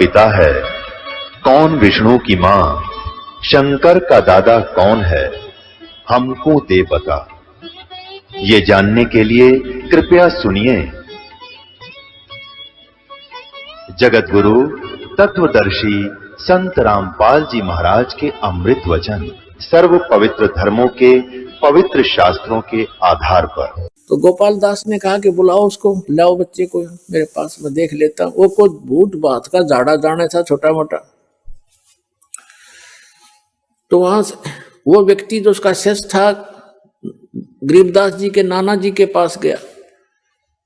पिता है, कौन विष्णु की मां, शंकर का दादा कौन है, हमको दे बता। ये जानने के लिए कृपया सुनिए। जगत गुरु तत्वदर्शी संत रामपाल जी महाराज के अमृत वचन सर्व पवित्र धर्मों के पवित्र शास्त्रों के आधार पर। तो गोपाल दास ने कहा कि बुलाओ उसको, लाओ बच्चे को मेरे पास, मैं देख लेता हूं। वो कुछ भूत बात का झाड़ा जाने था छोटा मोटा। तो वहां से वो व्यक्ति जो उसका शेष था गरीबदास जी के नाना जी के पास गया।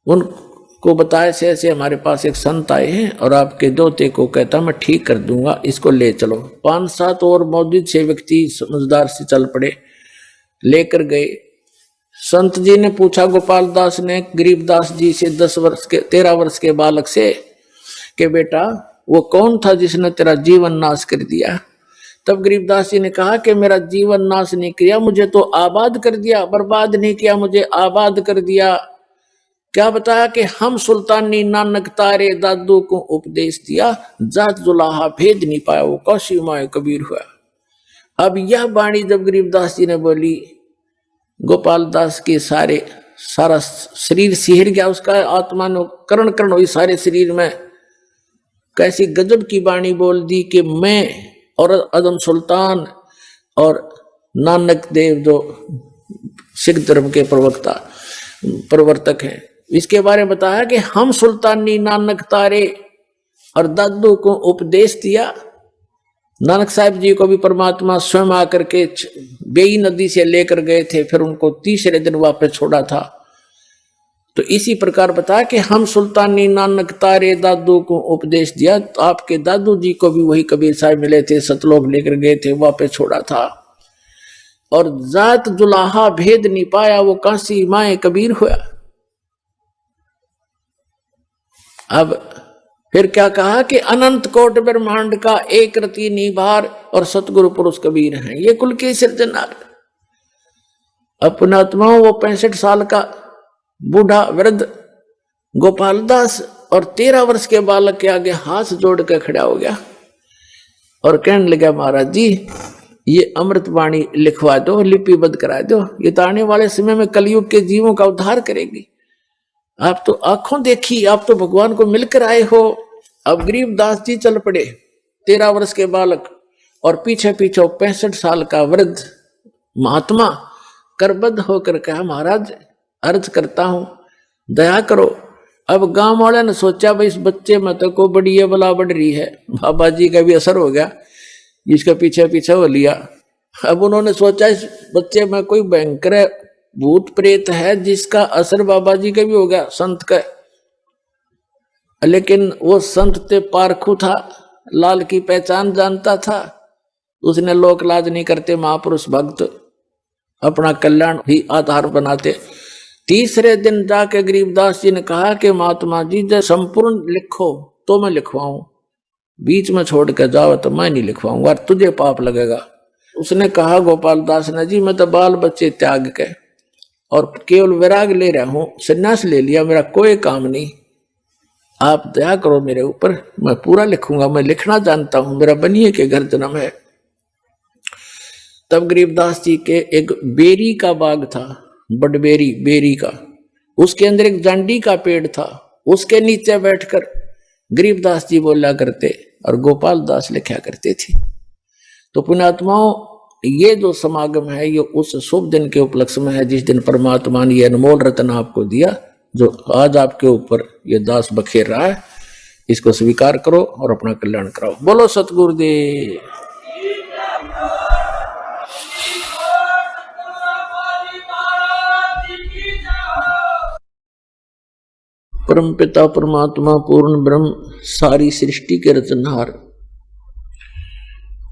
उनको बताया से ऐसे हमारे पास एक संत आए हैं और आपके दोते को कहता मैं ठीक कर दूंगा, इसको ले चलो। 5-7 और मौजूद 6 व्यक्ति समझदार से चल पड़े, लेकर गए। संत जी ने पूछा गोपाल दास ने गरीबदास जी से 13 वर्ष के बालक से कि बेटा वो कौन था जिसने तेरा जीवन नाश कर दिया? तब गरीबदास जी ने कहा कि मेरा जीवन नाश नहीं किया, मुझे तो आबाद कर दिया। बर्बाद नहीं किया, मुझे आबाद कर दिया। क्या बताया कि हम सुल्तानी नानक तारे दादू को उपदेश दिया, जात जुलाहा भेद नहीं पाया, वो कौशी माए कबीर हुआ। अब यह वाणी जब गरीबदास जी ने बोली, गोपाल दास के सारा शरीर सिहर गया, उसका आत्मा ने करण करण हुई सारे शरीर में। कैसी गजब की वाणी बोल दी कि मैं और अदम सुल्तान और नानक देव जो सिख धर्म के प्रवर्तक हैं, इसके बारे में बताया कि हम सुल्तानी नानक तारे और दादू को उपदेश दिया। नानक साहब जी को भी परमात्मा स्वयं आकर के बेई नदी से लेकर गए थे, फिर उनको तीसरे दिन वापस छोड़ा था। तो इसी प्रकार बताया कि हम सुल्तानी नानक तारे दादू को उपदेश दिया। तो आपके दादू जी को भी वही कबीर साहब मिले थे, सतलोक लेकर गए थे, वापस छोड़ा था। और जात जुलाहा भेद नहीं पाया, वो काशी माए कबीर हुआ। अब फिर क्या कहा कि अनंत कोट ब्रह्मांड का एक रति निभार और सतगुरु पुरुष कबीर हैं, ये कुल के सृजनहार। अपनात्माओं वो 65 साल का बूढ़ा वृद्ध गोपाल दास और 13 वर्ष के बालक के आगे हाथ जोड़ कर खड़ा हो गया और कहने लगा महाराज जी ये अमृत वाणी लिखवा दो, लिपिबद्ध करा दो, ये तो आने वाले समय में कलयुग के जीवों का उद्धार करेगी। आप तो आंखों देखी, आप तो भगवान को मिलकर आए हो। अब गरीबदास जी चल पड़े, 13 वर्ष के बालक और पीछे पीछे 65 साल का वृद्ध महात्मा करबद्ध होकर कहा महाराज अर्ज करता हूं दया करो। अब गांव वाले ने सोचा भाई इस बच्चे में तो को बड़ी ये बला बढ़ रही है, बाबा जी का भी असर हो गया, जिसके पीछे पीछे हो लिया। अब उन्होंने सोचा इस बच्चे में कोई भयंकर भूत प्रेत है जिसका असर बाबा जी का भी हो गया, संत का। लेकिन वो संत ते पारखू था, लाल की पहचान जानता था, उसने लोक लाज नहीं करते, महापुरुष भक्त अपना कल्याण ही आधार बनाते। तीसरे दिन जाके गरीबदास जी ने कहा कि महात्मा जी जब संपूर्ण लिखो तो मैं लिखवाऊं, बीच में छोड़ के जाओ तो मैं नहीं लिखवाऊंगा, तुझे पाप लगेगा। उसने कहा गोपाल दास ने जी मैं तो बाल बच्चे त्याग के और केवल वैराग ले रहा हूं, संन्यास ले लिया, मेरा कोई काम नहीं, आप दया करो मेरे ऊपर, मैं पूरा लिखूंगा, मैं लिखना जानता हूं, मेरा बनिए के घर जन्म है। तब गरीबदास जी के एक बेरी का बाग था, बड़बेरी बेरी का, उसके अंदर एक जांडी का पेड़ था, उसके नीचे बैठकर गरीबदास जी बोला करते और गोपाल दास लिखा करते थे। तो पुण्यात्माओं ये जो समागम है ये उस शुभ दिन के उपलक्ष्य में है जिस दिन परमात्मा ने ये अनमोल रत्न आपको दिया, जो आज आपके ऊपर ये दास बखेर रहा है। इसको स्वीकार करो और अपना कल्याण कराओ। बोलो सतगुरुदेव। परम पिता परमात्मा पूर्ण ब्रह्म सारी सृष्टि के रचनहार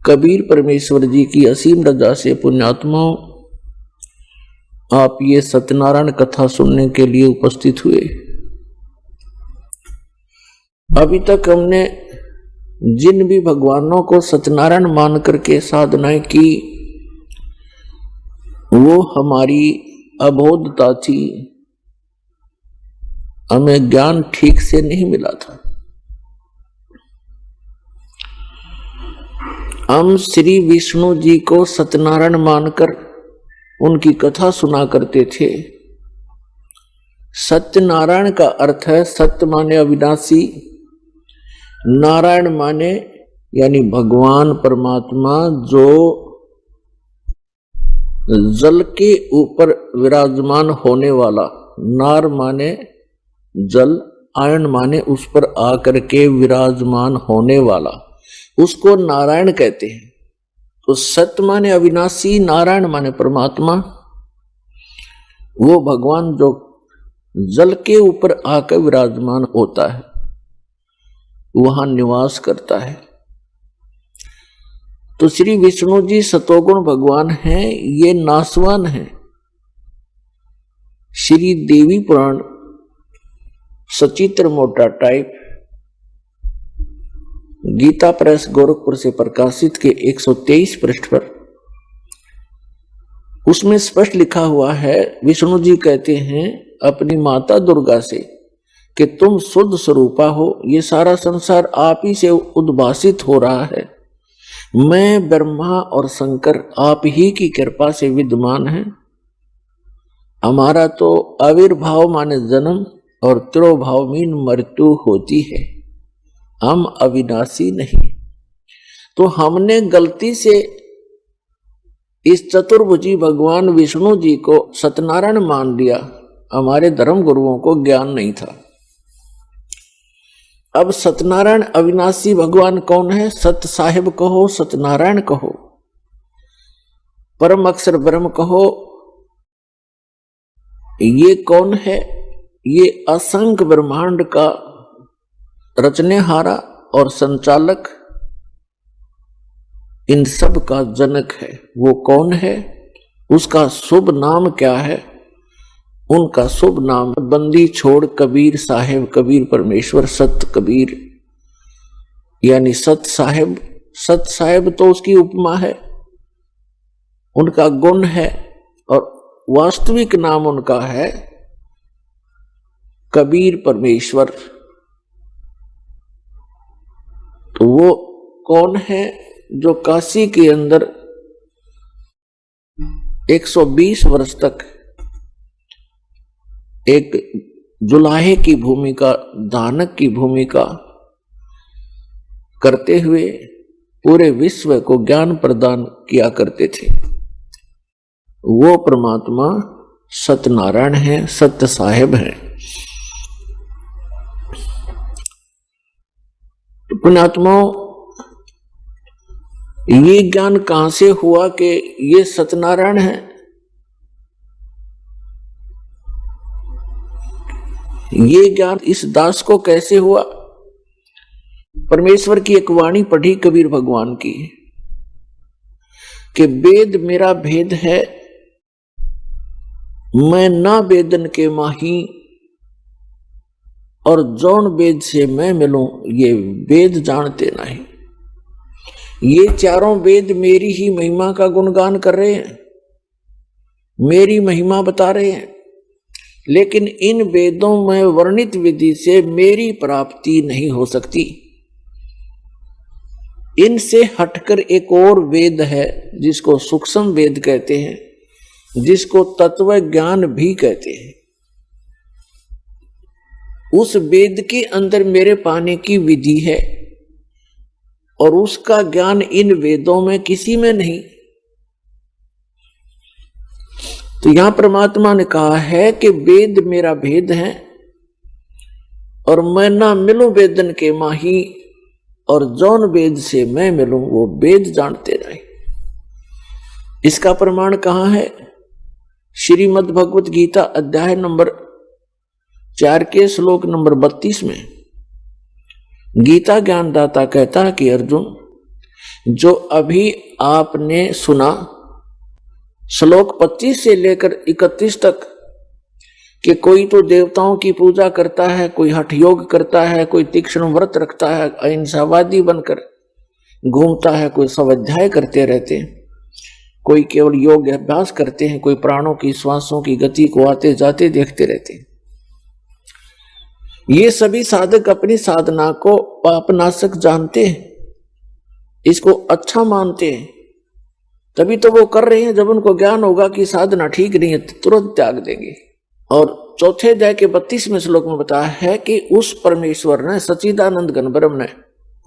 कबीर परमेश्वर जी की असीम रजा से पुण्यात्माओं आप ये सत्यनारायण कथा सुनने के लिए उपस्थित हुए। अभी तक हमने जिन भी भगवानों को सत्यनारायण मान करके साधनाएं की वो हमारी अबोधता थी, हमें ज्ञान ठीक से नहीं मिला था। हम श्री विष्णु जी को सत्यनारायण मानकर उनकी कथा सुना करते थे। सत्यनारायण का अर्थ है सत्य माने अविनाशी, नारायण माने यानी भगवान परमात्मा जो जल के ऊपर विराजमान होने वाला। नार माने जल, आयन माने उस पर आकर के विराजमान होने वाला, उसको नारायण कहते हैं। तो सत्य माने अविनाशी, नारायण माने परमात्मा, वो भगवान जो जल के ऊपर आकर विराजमान होता है, वहां निवास करता है। तो श्री विष्णु जी सतोगुण भगवान हैं, ये नासवान हैं। श्री देवी पुराण सचित्र मोटा टाइप गीता प्रेस गोरखपुर से प्रकाशित के 123 पृष्ठ पर, उसमें स्पष्ट लिखा हुआ है, विष्णु जी कहते हैं अपनी माता दुर्गा से कि तुम शुद्ध स्वरूपा हो, ये सारा संसार आप ही से उद्भासित हो रहा है। मैं ब्रह्मा और शंकर आप ही की कृपा से विद्यमान है। हमारा तो आविर्भाव माने जन्म और तिरोभाव मीन मृत्यु होती है, हम अविनाशी नहीं। तो हमने गलती से इस चतुर्भुजी भगवान विष्णु जी को सत्यनारायण मान लिया, हमारे धर्म गुरुओं को ज्ञान नहीं था। अब सत्यनारायण अविनाशी भगवान कौन है? सत्य साहिब कहो, सत्यनारायण कहो, परम अक्षर ब्रह्म कहो, ये कौन है? ये असंख्य ब्रह्मांड का रचनेहारा और संचालक, इन सब का जनक है। वो कौन है? उसका शुभ नाम क्या है? उनका शुभ नाम बंदी छोड़ कबीर साहेब, कबीर परमेश्वर, सत्य कबीर यानी सत साहेब। सत साहेब तो उसकी उपमा है, उनका गुण है, और वास्तविक नाम उनका है कबीर परमेश्वर। तो वो कौन है? जो काशी के अंदर 120 वर्ष तक एक जुलाहे की भूमिका, दानक की भूमिका करते हुए पूरे विश्व को ज्ञान प्रदान किया करते थे। वो परमात्मा सत्यनारायण है, सत्य साहेब है। पुण्यात्माओं, ये ज्ञान कहां से हुआ कि ये सत्यनारायण है? ये ज्ञान इस दास को कैसे हुआ? परमेश्वर की एक वाणी पढ़ी कबीर भगवान की कि वेद मेरा भेद है, मैं ना वेदन के माही, और जौन वेद से मैं मिलूं ये वेद जानते नहीं। ये चारों वेद मेरी ही महिमा का गुणगान कर रहे हैं, मेरी महिमा बता रहे हैं, लेकिन इन वेदों में वर्णित विधि से मेरी प्राप्ति नहीं हो सकती। इनसे हटकर एक और वेद है जिसको सूक्ष्म वेद कहते हैं, जिसको तत्व ज्ञान भी कहते हैं। उस वेद के अंदर मेरे पाने की विधि है, और उसका ज्ञान इन वेदों में किसी में नहीं। तो यहां परमात्मा ने कहा है कि वेद मेरा भेद है, और मैं ना मिलूं वेदन के माही, और जौन वेद से मैं मिलूं वो वेद जानते नहीं। इसका प्रमाण कहां है? श्रीमद् भगवत गीता अध्याय नंबर 4 के श्लोक नंबर 32 में गीता ज्ञानदाता कहता है कि अर्जुन, जो अभी आपने सुना श्लोक 25 से लेकर 31 तक कि कोई तो देवताओं की पूजा करता है, कोई हठ योग करता है, कोई तीक्ष्ण व्रत रखता है, अहिंसावादी बनकर घूमता है, कोई स्वाध्याय करते रहते हैं, कोई केवल योग अभ्यास करते हैं, कोई प्राणों की श्वासों की गति को आते जाते देखते रहते हैं। ये सभी साधक अपनी साधना को पापनाशक जानते हैं, इसको अच्छा मानते हैं, तभी तो वो कर रहे हैं। जब उनको ज्ञान होगा कि साधना ठीक नहीं है तो तुरंत त्याग देंगे। और चौथे अध्याय के 32वें श्लोक में बताया है कि उस परमेश्वर ने, सच्चिदानंद घन ब्रह्म ने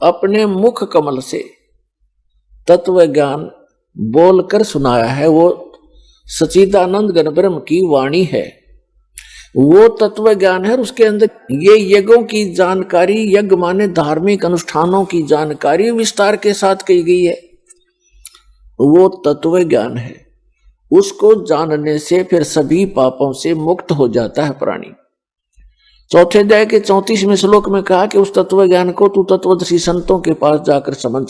अपने मुख कमल से तत्व ज्ञान बोलकर सुनाया है। वो सच्चिदानंद घन ब्रह्म की वाणी है, वो तत्व ज्ञान है। और उसके अंदर ये यज्ञों की जानकारी, यज्ञ माने धार्मिक अनुष्ठानों की जानकारी विस्तार के साथ कही गई है, वो तत्व ज्ञान है। उसको जानने से फिर सभी पापों से मुक्त हो जाता है प्राणी। चौथे अध्याय के 34वें श्लोक में कहा कि उस तत्व ज्ञान को तू तत्वदर्शी संतों के पास जाकर समझ।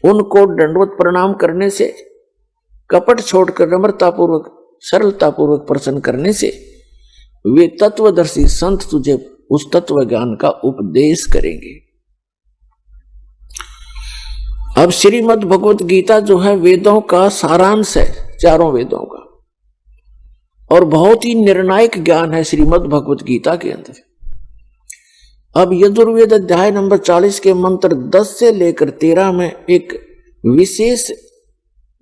उनको दंडवत प्रणाम करने से, कपट छोड़कर नम्रतापूर्वक सरलतापूर्वक प्रसन्न करने से वे तत्वदर्शी संत तुझे उस तत्व ज्ञान का उपदेश करेंगे। अब श्रीमद् भगवत गीता जो है वेदों का सारांश है, चारों वेदों का, और बहुत ही निर्णायक ज्ञान है श्रीमद् भगवत गीता के अंदर। अब यजुर्वेद अध्याय नंबर 40 के मंत्र 10 से लेकर 13 में एक विशेष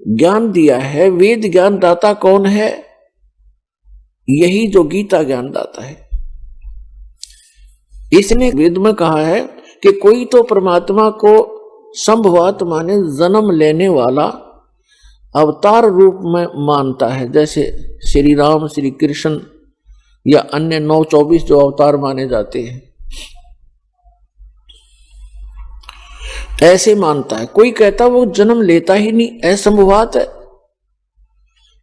ज्ञान दिया है। वेद ज्ञान दाता कौन है? यही जो गीता ज्ञान दाता है। इसने वेद में कहा है कि कोई तो परमात्मा को संभवात माने जन्म लेने वाला अवतार रूप में मानता है, जैसे श्री राम, श्री कृष्ण या अन्य 9-24 जो अवतार माने जाते हैं, ऐसे मानता है। कोई कहता वो जन्म लेता ही नहीं, असंभवात है।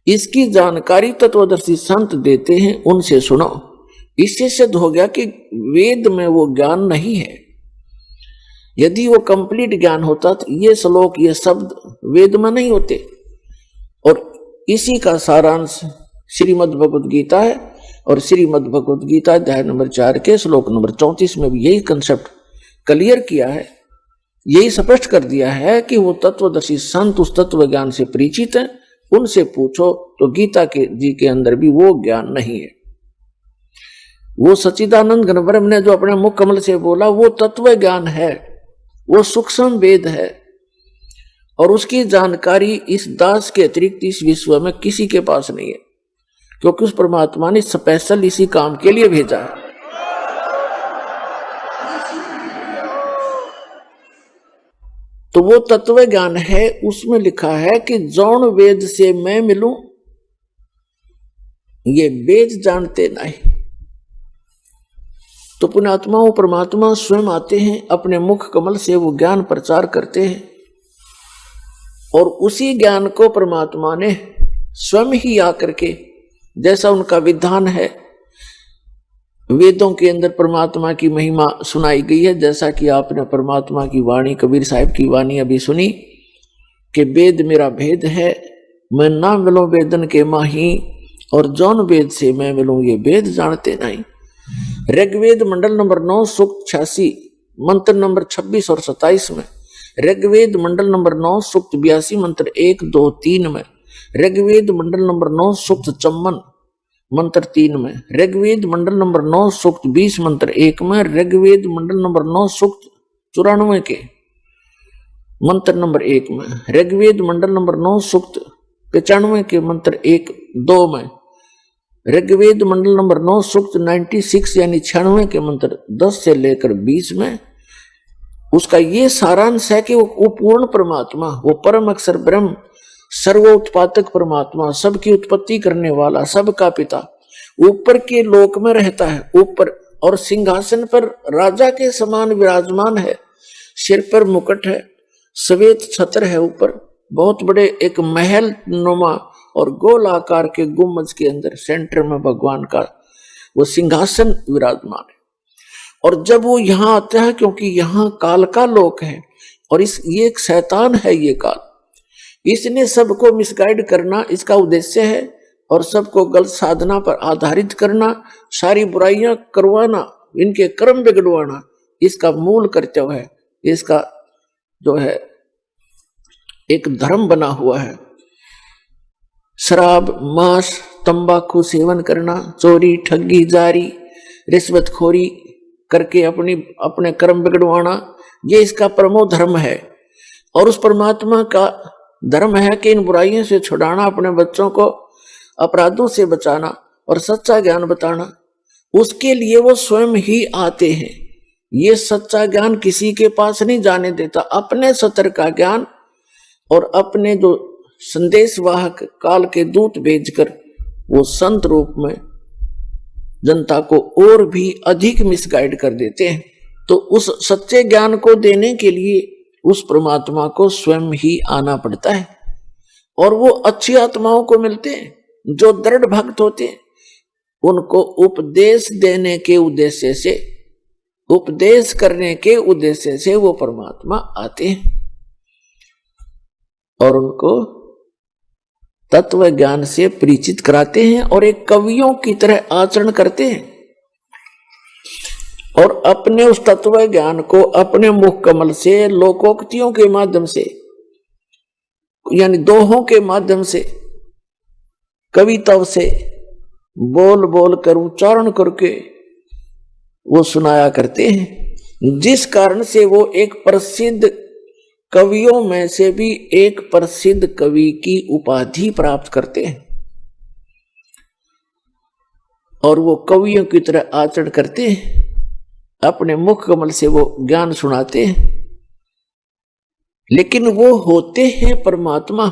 इसकी जानकारी तत्वदर्शी संत देते हैं, उनसे सुनो। इससे सिद्ध हो गया कि वेद में वो ज्ञान नहीं है। यदि वो कंप्लीट ज्ञान होता तो ये श्लोक, ये शब्द वेद में नहीं होते। और इसी का सारांश श्रीमद् भगवत गीता है। और श्रीमद् भगवत गीता अध्याय नंबर 4 के श्लोक नंबर 34 में भी यही कंसेप्ट क्लियर किया है, यही स्पष्ट कर दिया है कि वो तत्वदर्शी संत उस तत्व ज्ञान से परिचित है, उनसे पूछो। तो गीता के जी के अंदर भी वो ज्ञान नहीं है। वो सच्चिदानंद घन ब्रह्म ने जो अपने मुख कमल से बोला वो तत्व ज्ञान है, वो सूक्ष्म वेद है। और उसकी जानकारी इस दास के अतिरिक्त इस विश्व में किसी के पास नहीं है, क्योंकि उस परमात्मा ने स्पेशल इसी काम के लिए भेजा है। तो वो तत्व ज्ञान है, उसमें लिखा है कि जौन वेद से मैं मिलूं, ये वेद जानते नहीं। तो पुण्यात्मा वो परमात्मा स्वयं आते हैं, अपने मुख कमल से वो ज्ञान प्रचार करते हैं। और उसी ज्ञान को परमात्मा ने स्वयं ही आकर के, जैसा उनका विधान है, वेदों के अंदर परमात्मा की महिमा सुनाई गई है। जैसा कि आपने परमात्मा की वाणी, कबीर साहिब की वाणी अभी सुनी कि वेद मेरा भेद है, मैं ना मिलूं वेदन के माही, और जौन वेद से मैं मिलूं ये वेद जानते नहीं। ऋग्वेद मंडल नंबर 9 सूक्त 86 मंत्र नंबर 26 और 27 में, ऋग्वेद मंडल नंबर 9 सूक्त 82 मंत्र 1, 2, 3 में, ऋग्वेद मंडल नंबर 9 सूक्त 54 मंत्र 3 में, ऋग्वेद मंडल नंबर 9 सूक्त 20 मंत्र 1 में, ऋग्वेद मंडल नंबर 9 सूक्त 94 के मंत्र नंबर 1 में, ऋग्वेद मंडल नंबर 9 सूक्त 95 के मंत्र 1, 2 में, ऋग्वेद मंडल नंबर 9 सूक्त 96 यानी 96 के मंत्र 10 से लेकर 20 में। उसका ये सारांश है कि वो पूर्ण परमात्मा, वो परम अक्षर ब्रह्म, सर्वोत्पादक परमात्मा, सबकी उत्पत्ति करने वाला, सबका पिता, ऊपर के लोक में रहता है, ऊपर, और सिंहासन पर राजा के समान विराजमान है। सिर पर मुकुट है, श्वेत छत्र है, ऊपर बहुत बड़े एक महल नुमा और गोल आकार के गुम्बज के अंदर सेंटर में भगवान का वो सिंहासन विराजमान है। और जब वो यहाँ आता है, क्योंकि यहाँ काल का लोक है और ये एक शैतान है, ये काल, इसने सबको मिसगाइड करना इसका उद्देश्य है, और सबको गलत साधना पर आधारित करना, सारी बुराइयां करवाना, इनके कर्म बिगड़वाना, इसका मूल कर्तव्य है। इसका जो है एक धर्म बना हुआ है। शराब, मांस, तंबाकू सेवन करना, चोरी, ठगी, जारी, रिश्वतखोरी करके अपने कर्म बिगड़वाना, ये इसका परमो धर्म है। और उस परमात्मा का धर्म है कि इन बुराइयों से छुड़ाना, अपने बच्चों को अपराधों से बचाना और सच्चा ज्ञान बताना। उसके लिए वो स्वयं ही आते हैं। ये सच्चा ज्ञान किसी के पास नहीं जाने देता। अपने सत्य का ज्ञान और अपने जो संदेशवाहक काल के दूत भेजकर वो संत रूप में जनता को और भी अधिक मिसगाइड कर देते हैं। तो उस सच्चे ज्ञान को देने के लिए उस परमात्मा को स्वयं ही आना पड़ता है। और वो अच्छी आत्माओं को मिलते हैं जो दृढ़ भक्त होते हैं। उनको उपदेश देने के उद्देश्य से, उपदेश करने के उद्देश्य से वो परमात्मा आते हैं और उनको तत्व ज्ञान से परिचित कराते हैं और एक कवियों की तरह आचरण करते हैं और अपने उस तत्व ज्ञान को अपने मुख कमल से, लोकोक्तियों के माध्यम से, यानी दोहों के माध्यम से, कविताओं से बोल बोल कर उच्चारण करके वो सुनाया करते हैं, जिस कारण से वो एक प्रसिद्ध कवियों में से भी एक प्रसिद्ध कवि की उपाधि प्राप्त करते हैं और वो कवियों की तरह आचरण करते हैं। अपने मुख कमल से वो ज्ञान सुनाते हैं, लेकिन वो होते हैं परमात्मा।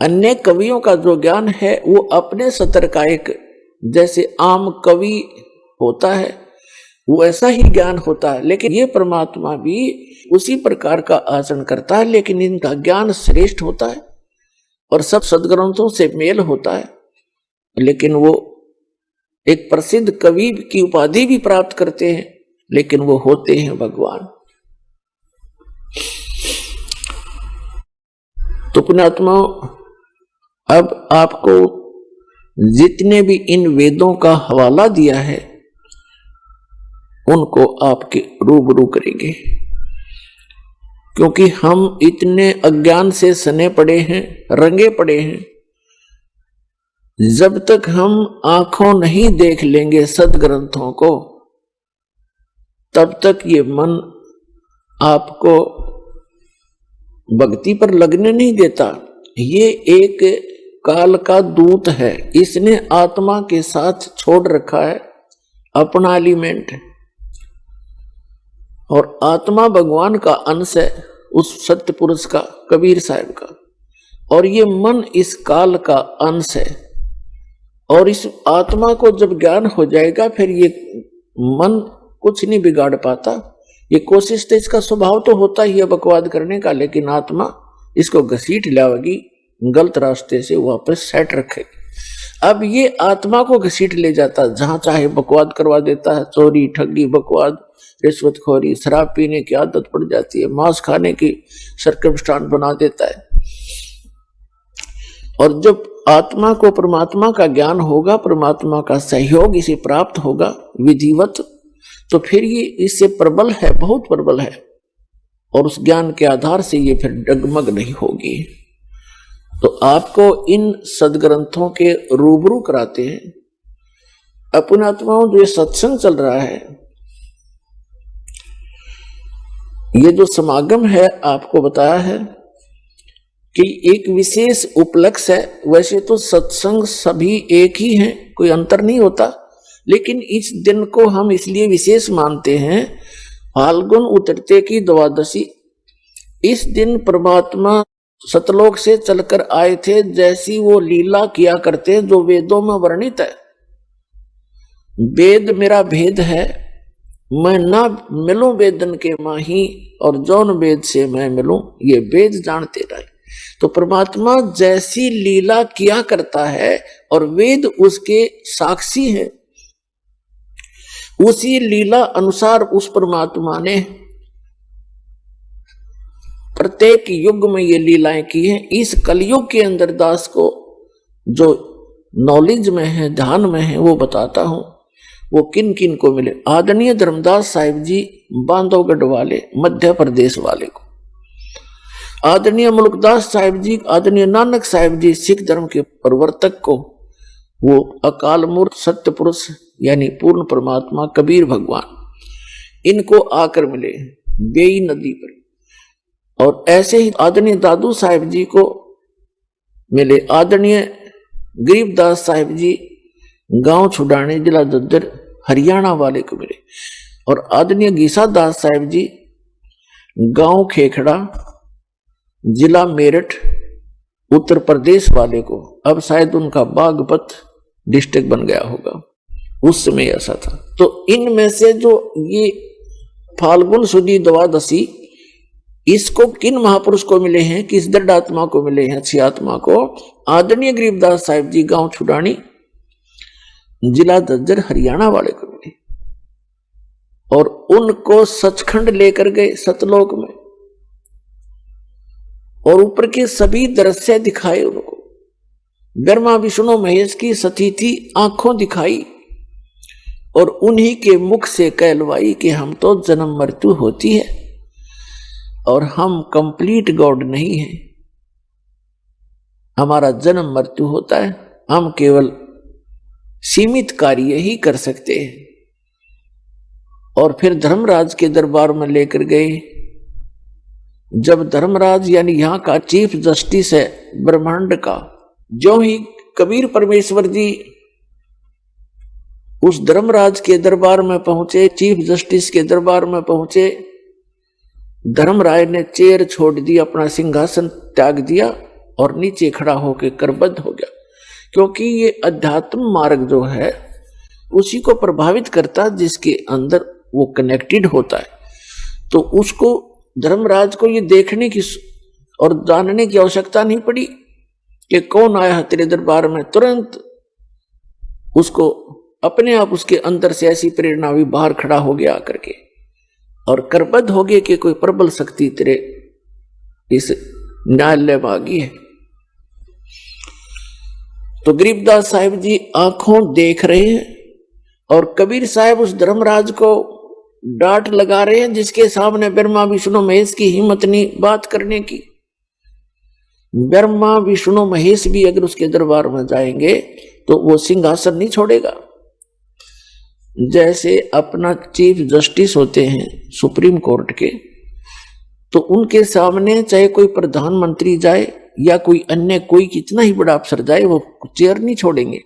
अन्य कवियों का जो ज्ञान है वो अपने सतर का एक, जैसे आम कवि होता है वो ऐसा ही ज्ञान होता है, लेकिन ये परमात्मा भी उसी प्रकार का आचरण करता है, लेकिन इनका ज्ञान श्रेष्ठ होता है और सब सदग्रंथों से मेल होता है। लेकिन वो एक प्रसिद्ध कवि की उपाधि भी प्राप्त करते हैं, लेकिन वो होते हैं भगवान। तो पुण्यात्माओं, अब आपको जितने भी इन वेदों का हवाला दिया है उनको आपके रूबरू करेंगे, क्योंकि हम इतने अज्ञान से सने पड़े हैं, रंगे पड़े हैं। जब तक हम आंखों नहीं देख लेंगे सदग्रंथों को, तब तक ये मन आपको भक्ति पर लगने नहीं देता। ये एक काल का दूत है, इसने आत्मा के साथ छोड़ रखा है अपना एलिमेंट, और आत्मा भगवान का अंश है, उस सत्य पुरुष का, कबीर साहब का, और ये मन इस काल का अंश है। और इस आत्मा को जब ज्ञान हो जाएगा फिर ये मन कुछ नहीं बिगाड़ पाता। ये कोशिश तो इसका स्वभाव तो होता ही है बकवाद करने का, लेकिन आत्मा इसको घसीट लाएगी, गलत रास्ते से वापस सेट रखेगी। अब ये आत्मा को घसीट ले जाता, जहां चाहे बकवाद करवा देता है। चोरी, ठगी, बकवाद, रिश्वतखोरी, शराब पीने की आदत पड़ जाती है, मांस खाने की सर्कमस्टांस बना देता है। और जब आत्मा को परमात्मा का ज्ञान होगा, परमात्मा का सहयोग इसे प्राप्त होगा विधिवत, तो फिर ये इससे प्रबल है, बहुत प्रबल है, और उस ज्ञान के आधार से ये फिर डगमग नहीं होगी। तो आपको इन सदग्रंथों के रूबरू कराते हैं। अपने आत्माओं, जो ये सत्संग चल रहा है, ये जो समागम है, आपको बताया है कि एक विशेष उपलक्ष्य है। वैसे तो सत्संग सभी एक ही हैं, कोई अंतर नहीं होता, लेकिन इस दिन को हम इसलिए विशेष मानते हैं, फाल्गुन उतरते की द्वादशी। इस दिन परमात्मा सतलोक से चलकर आए थे, जैसी वो लीला किया करते जो वेदों में वर्णित है। वेद मेरा भेद है, मैं ना मिलूं वेदन के माही, और जौन वेद से मैं मिलूं, ये वेद जानते रहे। तो परमात्मा जैसी लीला किया करता है और वेद उसके साक्षी हैं, उसी लीला अनुसार उस परमात्मा ने प्रत्येक युग में ये लीलाएं की हैं। इस कलयुग के अंदर दास को जो नॉलेज में है, ध्यान में है, वो बताता हूं, वो किन किन को मिले। आदरणीय धर्मदास साहिब जी बांधवगढ़ वाले, मध्य प्रदेश वाले को, आदरणीय मुल्कदास साहिब जी, आदरणीय नानक साहिब जी सिख धर्म के प्रवर्तक को, वो अकाल मूर्त सत्य पुरुष यानी पूर्ण परमात्मा कबीर भगवान, इनको आकर मिले बेई नदी पर। और ऐसे ही आदरणीय दादू साहिब जी को मिले, आदरणीय गरीबदास साहिब जी गांव छुड़ाने जिला दद्दर हरियाणा वाले को मिले, और आदरणीय गीसा दास साहिब जी गांव खेखड़ा जिला मेरठ उत्तर प्रदेश वाले को, अब शायद उनका बागपत डिस्ट्रिक्ट बन गया होगा, उस समय ऐसा था। तो इनमें से जो ये फाल्गुन सुदी द्वादशी, इसको किन महापुरुष को मिले हैं, किस दृढ़ात्मा को मिले हैं, अच्छी आत्मा को? आदरणीय गरीबदास साहिब जी गांव छुड़ानी जिला दद्दर हरियाणा वाले को मिले, और उनको सचखंड लेकर गए सतलोक में, और ऊपर के सभी दृश्य दिखाए उनको, ब्रह्मा विष्णु महेश की सतीथी आंखों दिखाई, और उन्हीं के मुख से कहलवाई कि हम तो जन्म मृत्यु होती है और हम कंप्लीट गॉड नहीं है, हमारा जन्म मृत्यु होता है, हम केवल सीमित कार्य ही कर सकते हैं। और फिर धर्मराज के दरबार में लेकर गए। जब धर्मराज यानी यहाँ का चीफ जस्टिस है ब्रह्मांड का, जो ही कबीर परमेश्वर जी उस धर्मराज के दरबार में पहुंचे, चीफ जस्टिस के दरबार में पहुंचे, धर्मराय ने चेयर छोड़ दी, अपना सिंहासन त्याग दिया और नीचे खड़ा होकर करबद्ध हो गया, क्योंकि ये अध्यात्म मार्ग जो है उसी को प्रभावित करता जिसके अंदर वो कनेक्टेड होता है। तो उसको धर्मराज को ये देखने की और जानने की आवश्यकता नहीं पड़ी कि कौन आया है तेरे दरबार में, तुरंत उसको अपने आप उसके अंदर से ऐसी प्रेरणा हुई, बाहर खड़ा हो गया करके और करबद्ध हो गए कि कोई प्रबल शक्ति तेरे इस न्यायालय में आ गई है। तो गरीबदास साहिब जी आंखों देख रहे हैं और कबीर साहब उस धर्मराज को डांट लगा रहे हैं, जिसके सामने ब्रह्मा विष्णु महेश की हिम्मत नहीं बात करने की। ब्रह्मा विष्णु महेश भी अगर उसके दरबार में जाएंगे तो वो सिंहासन नहीं छोड़ेगा। जैसे अपना चीफ जस्टिस होते हैं सुप्रीम कोर्ट के, तो उनके सामने चाहे कोई प्रधानमंत्री जाए या कोई अन्य कोई कितना ही बड़ा अफसर जाए, वो चेयर नहीं छोड़ेंगे।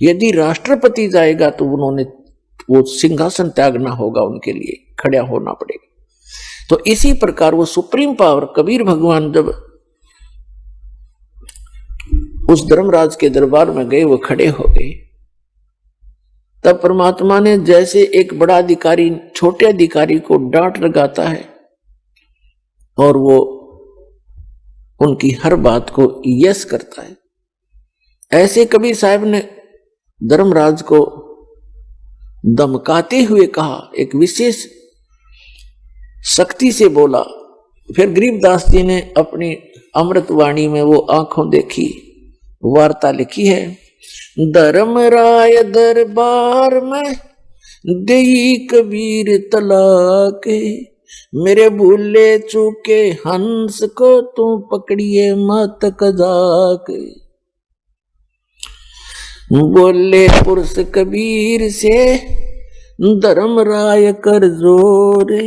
यदि राष्ट्रपति जाएगा तो उन्होंने वो सिंहासन त्यागना होगा, उनके लिए खड़ा होना पड़ेगा। तो इसी प्रकार वो सुप्रीम पावर कबीर भगवान जब उस धर्मराज के दरबार में गए, वो खड़े हो गए। तब परमात्मा ने जैसे एक बड़ा अधिकारी छोटे अधिकारी को डांट लगाता है और वो उनकी हर बात को यस करता है, ऐसे कबीर साहब ने धर्मराज को धमकाते हुए कहा, एक विशेष शक्ति से बोला। फिर गरीबदास जी ने अपनी अमृत वाणी में वो आंखों देखी वार्ता लिखी है। धर्मराय दरबार में देई कबीर तलाक, मेरे भूले चूके हंस को तू पकड़िए मत कजाक। बोले पुरुष कबीर से धर्मराय कर जोरे,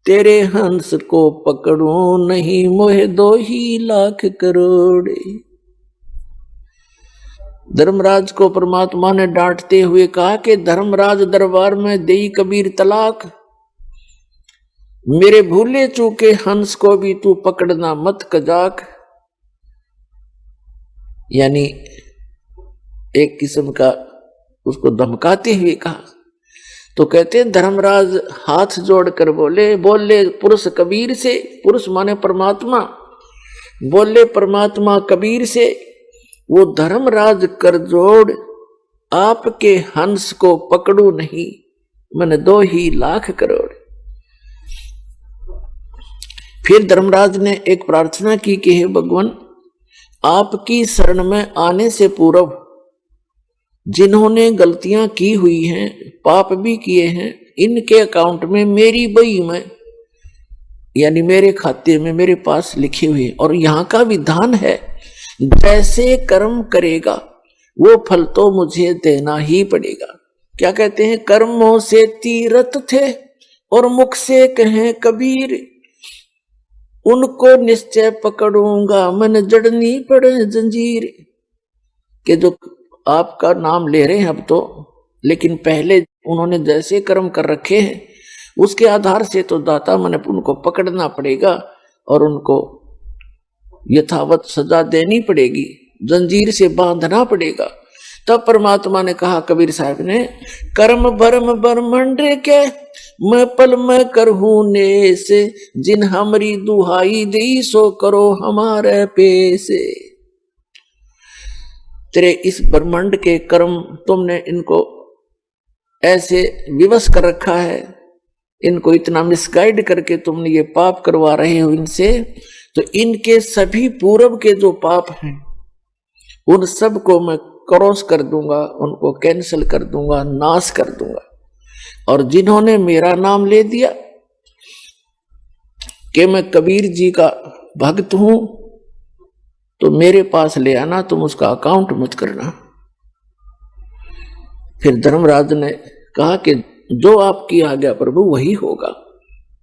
तेरे हंस को पकड़ू नहीं मोहे 2 ही लाख करोड़। धर्मराज को परमात्मा ने डांटते हुए कहा कि धर्मराज दरबार में देई कबीर तलाक, मेरे भूले चूके हंस को भी तू पकड़ना मत कजाक। यानी एक किस्म का उसको धमकाते हुए कहा। तो कहते हैं धर्मराज हाथ जोड़कर बोले पुरुष कबीर से, पुरुष माने परमात्मा, बोले परमात्मा कबीर से, वो धर्मराज कर जोड़ आपके हंस को पकड़ू नहीं मैंने 2 ही लाख करोड़। फिर धर्मराज ने एक प्रार्थना की कि हे भगवान, आपकी शरण में आने से पूर्व जिन्होंने गलतियां की हुई हैं, पाप भी किए हैं, इनके अकाउंट में मेरी बही में यानी मेरे खाते में मेरे पास लिखे हुए, और यहाँ का विधान है जैसे कर्म करेगा वो फल तो मुझे देना ही पड़ेगा। क्या कहते हैं, कर्मों से तीरथ थे और मुख से कहें कबीर, उनको निश्चय पकड़ूंगा, मन जड़नी पड़े जंजीर। के जो आपका नाम ले रहे हैं अब तो, लेकिन पहले उन्होंने जैसे कर्म कर रखे हैं उसके आधार से तो दाता मन उनको पकड़ना पड़ेगा और उनको यथावत सजा देनी पड़ेगी, जंजीर से बांधना पड़ेगा। तब परमात्मा ने कहा कबीर साहब ने, कर्म भरम ब्रह्मंड के मैं पल में करहूं नेस, जिन हमरी दुहाई दी सो करो हमारे पेसे। तेरे इस ब्रह्मांड के कर्म तुमने इनको ऐसे विवश कर रखा है, इनको इतना मिसगाइड करके तुमने ये पाप करवा रहे हो इनसे, तो इनके सभी पूर्व के जो पाप हैं उन सब को मैं क्रॉस कर दूंगा, उनको कैंसिल कर दूंगा, नाश कर दूंगा। और जिन्होंने मेरा नाम ले दिया कि मैं कबीर जी का भक्त हूं, तो मेरे पास ले आना, तुम उसका अकाउंट मत करना। फिर धर्मराज ने कहा कि जो आपकी आज्ञा प्रभु वही होगा।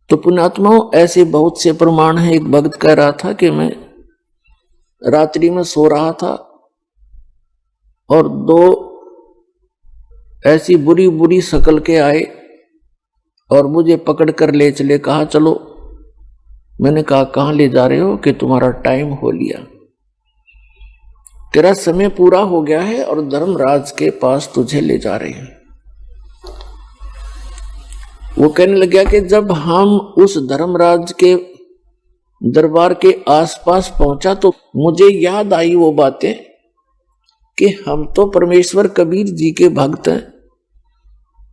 तो पुण्यात्माओं, ऐसे बहुत से प्रमाण हैं। एक भक्त कह रहा था कि मैं रात्रि में सो रहा था और दो ऐसी बुरी बुरी शक्ल के आए और मुझे पकड़ कर ले चले, कहा चलो। मैंने कहा कहां ले जा रहे हो? कि तुम्हारा टाइम हो लिया, तेरा समय पूरा हो गया है और धर्मराज के पास तुझे ले जा रहे हैं। वो कहने लग गया कि जब हम उस धर्मराज के दरबार के आसपास पहुंचा तो मुझे याद आई वो बातें कि हम तो परमेश्वर कबीर जी के भक्त हैं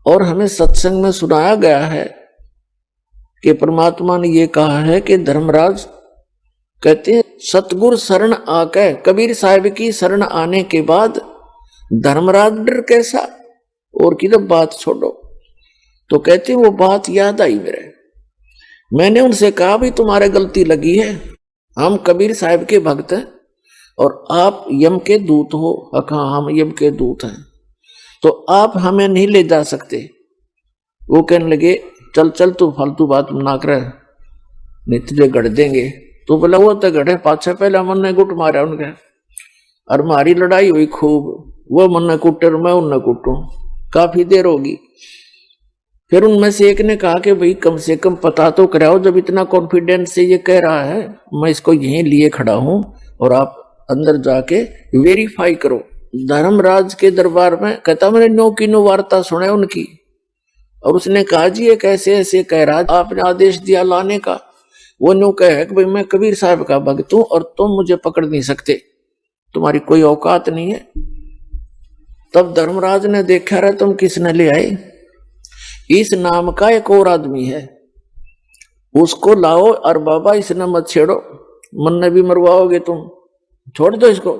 और हमें सत्संग में सुनाया गया है कि परमात्मा ने ये कहा है कि धर्मराज कहते हैं सतगुरु शरण आके, कबीर साहिब की शरण आने के बाद धर्मराज डर कैसा, और की तो बात छोड़ो। तो कहते हैं वो बात याद आई मेरे। मैंने उनसे कहा भी तुम्हारे गलती लगी है, हम कबीर साहिब के भक्त हैं और आप यम के दूत हो। कहा हम यम के दूत हैं तो आप हमें नहीं ले जा सकते। वो कहने लगे चल चल तू फालतू बात ना कर, नहीं तुझे गढ़ देंगे। तो बोला वो तो गढ़े पाछे, पहले मन ने गुट मारा उनके और हमारी लड़ाई हुई खूब। वो मन ने कुटे और मैं उनने कुटू, काफी देर होगी। फिर उनमें से एक ने कहा कि भाई कम से कम पता तो कराओ, जब इतना कॉन्फिडेंस से ये कह रहा है, मैं इसको यहीं लिए खड़ा हूं और आप अंदर जाके वेरीफाई करो। धर्मराज के दरबार में कहता मैंने नो की नो वार्ता सुने उनकी, और उसने कहा जी ये कैसे ऐसे कह रहा, आपने आदेश दिया लाने का। वो नो कहे कि भाई मैं कबीर साहब का भक्त हूं और तुम मुझे पकड़ नहीं सकते, तुम्हारी कोई औकात नहीं है। तब धर्मराज ने देखा रहा तुम किसने ले आए, इस नाम का एक और आदमी है, उसको लाओ और बाबा इसने मत छेड़ो, मन ने भी मरवाओगे तुम, छोड़ दो इसको।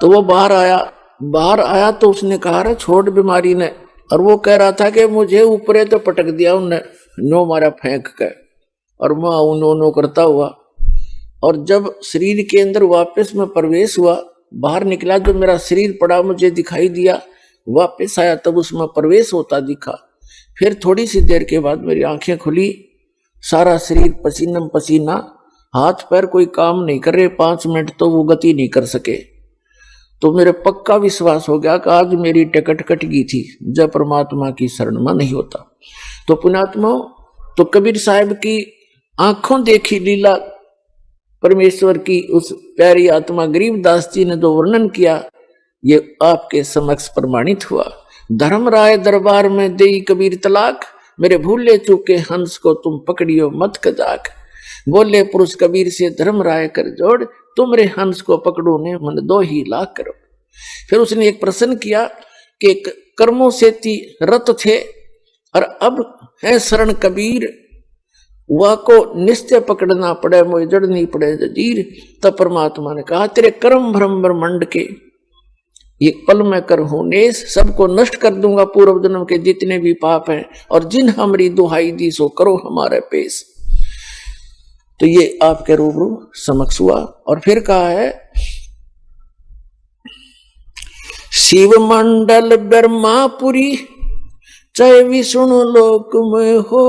तो वो बाहर आया तो उसने कहा रे छोड़ बीमारी ने, और वो कह रहा था कि मुझे ऊपरे तो पटक दिया उनने, नो मारा फेंक कर, और मैं उनो करता हुआ। और जब शरीर के अंदर वापस में प्रवेश हुआ, बाहर निकला, जो मेरा शरीर पड़ा मुझे दिखाई दिया, वापस आया तब उसमें प्रवेश होता दिखा। फिर थोड़ी सी देर के बाद मेरी आंखें खुली, सारा शरीर पसीना पसीना, हाथ पैर कोई काम नहीं कर रहे, 5 मिनट तो वो गति नहीं कर सके। तो मेरे पक्का विश्वास हो गया कि आज मेरी टिकट कट गई थी, जब परमात्मा की शरण में नहीं होता। तो पुण्यात्मा, तो कबीर साहब की आंखों देखी लीला परमेश्वर की उस प्यारी आत्मा गरीबदास जी ने जो वर्णन किया, ये आपके समक्ष प्रमाणित हुआ। धर्मराय दरबार में देई कबीर तलाक, मेरे भूले चूके हंस को तुम पकड़ियो मत कदाक। बोले पुरुष कबीर से धर्मराय कर जोड़, तुमरे हंस को पकड़ो ने मन 2 ही लाख करो। फिर उसने एक प्रश्न किया कि कर्मों से रत थे और अब है शरण कबीर, वह को निश्चय पकड़ना पड़े, मोह जड़नी पड़े जंजीर। तब परमात्मा ने कहा तेरे कर्म भ्रम ब्रह्मंड के ये पल में कर हूं नेस, सबको नष्ट कर दूंगा पूर्व जन्म के जितने भी पाप हैं, और जिन हमारी दुहाई दी सो करो हमारे पेश। तो ये आपके रूबरू समक्ष हुआ। और फिर कहा है शिव मंडल ब्रह्मापुरी चाहे विष्णु लोक में हो,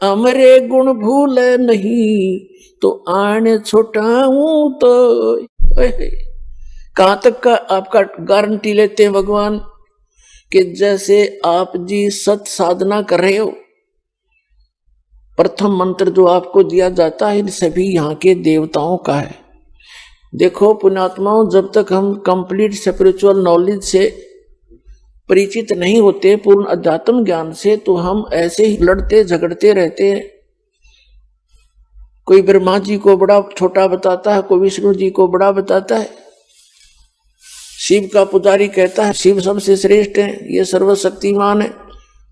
अमरे गुण भूल नहीं तो आने छुटाऊं तो। कहां तक का आपका गारंटी लेते हैं भगवान कि जैसे आप जी सत साधना कर रहे हो, प्रथम मंत्र जो आपको दिया जाता है इन सभी यहाँ के देवताओं का है। देखो पुण्यात्माओं, जब तक हम कंप्लीट स्पिरिचुअल नॉलेज से परिचित नहीं होते, पूर्ण अध्यात्म ज्ञान से, तो हम ऐसे ही लड़ते झगड़ते रहते हैं। कोई ब्रह्मा जी को बड़ा छोटा बताता है, कोई विष्णु जी को बड़ा बताता है। शिव का पुजारी कहता है शिव सबसे श्रेष्ठ है, ये सर्वशक्तिमान है।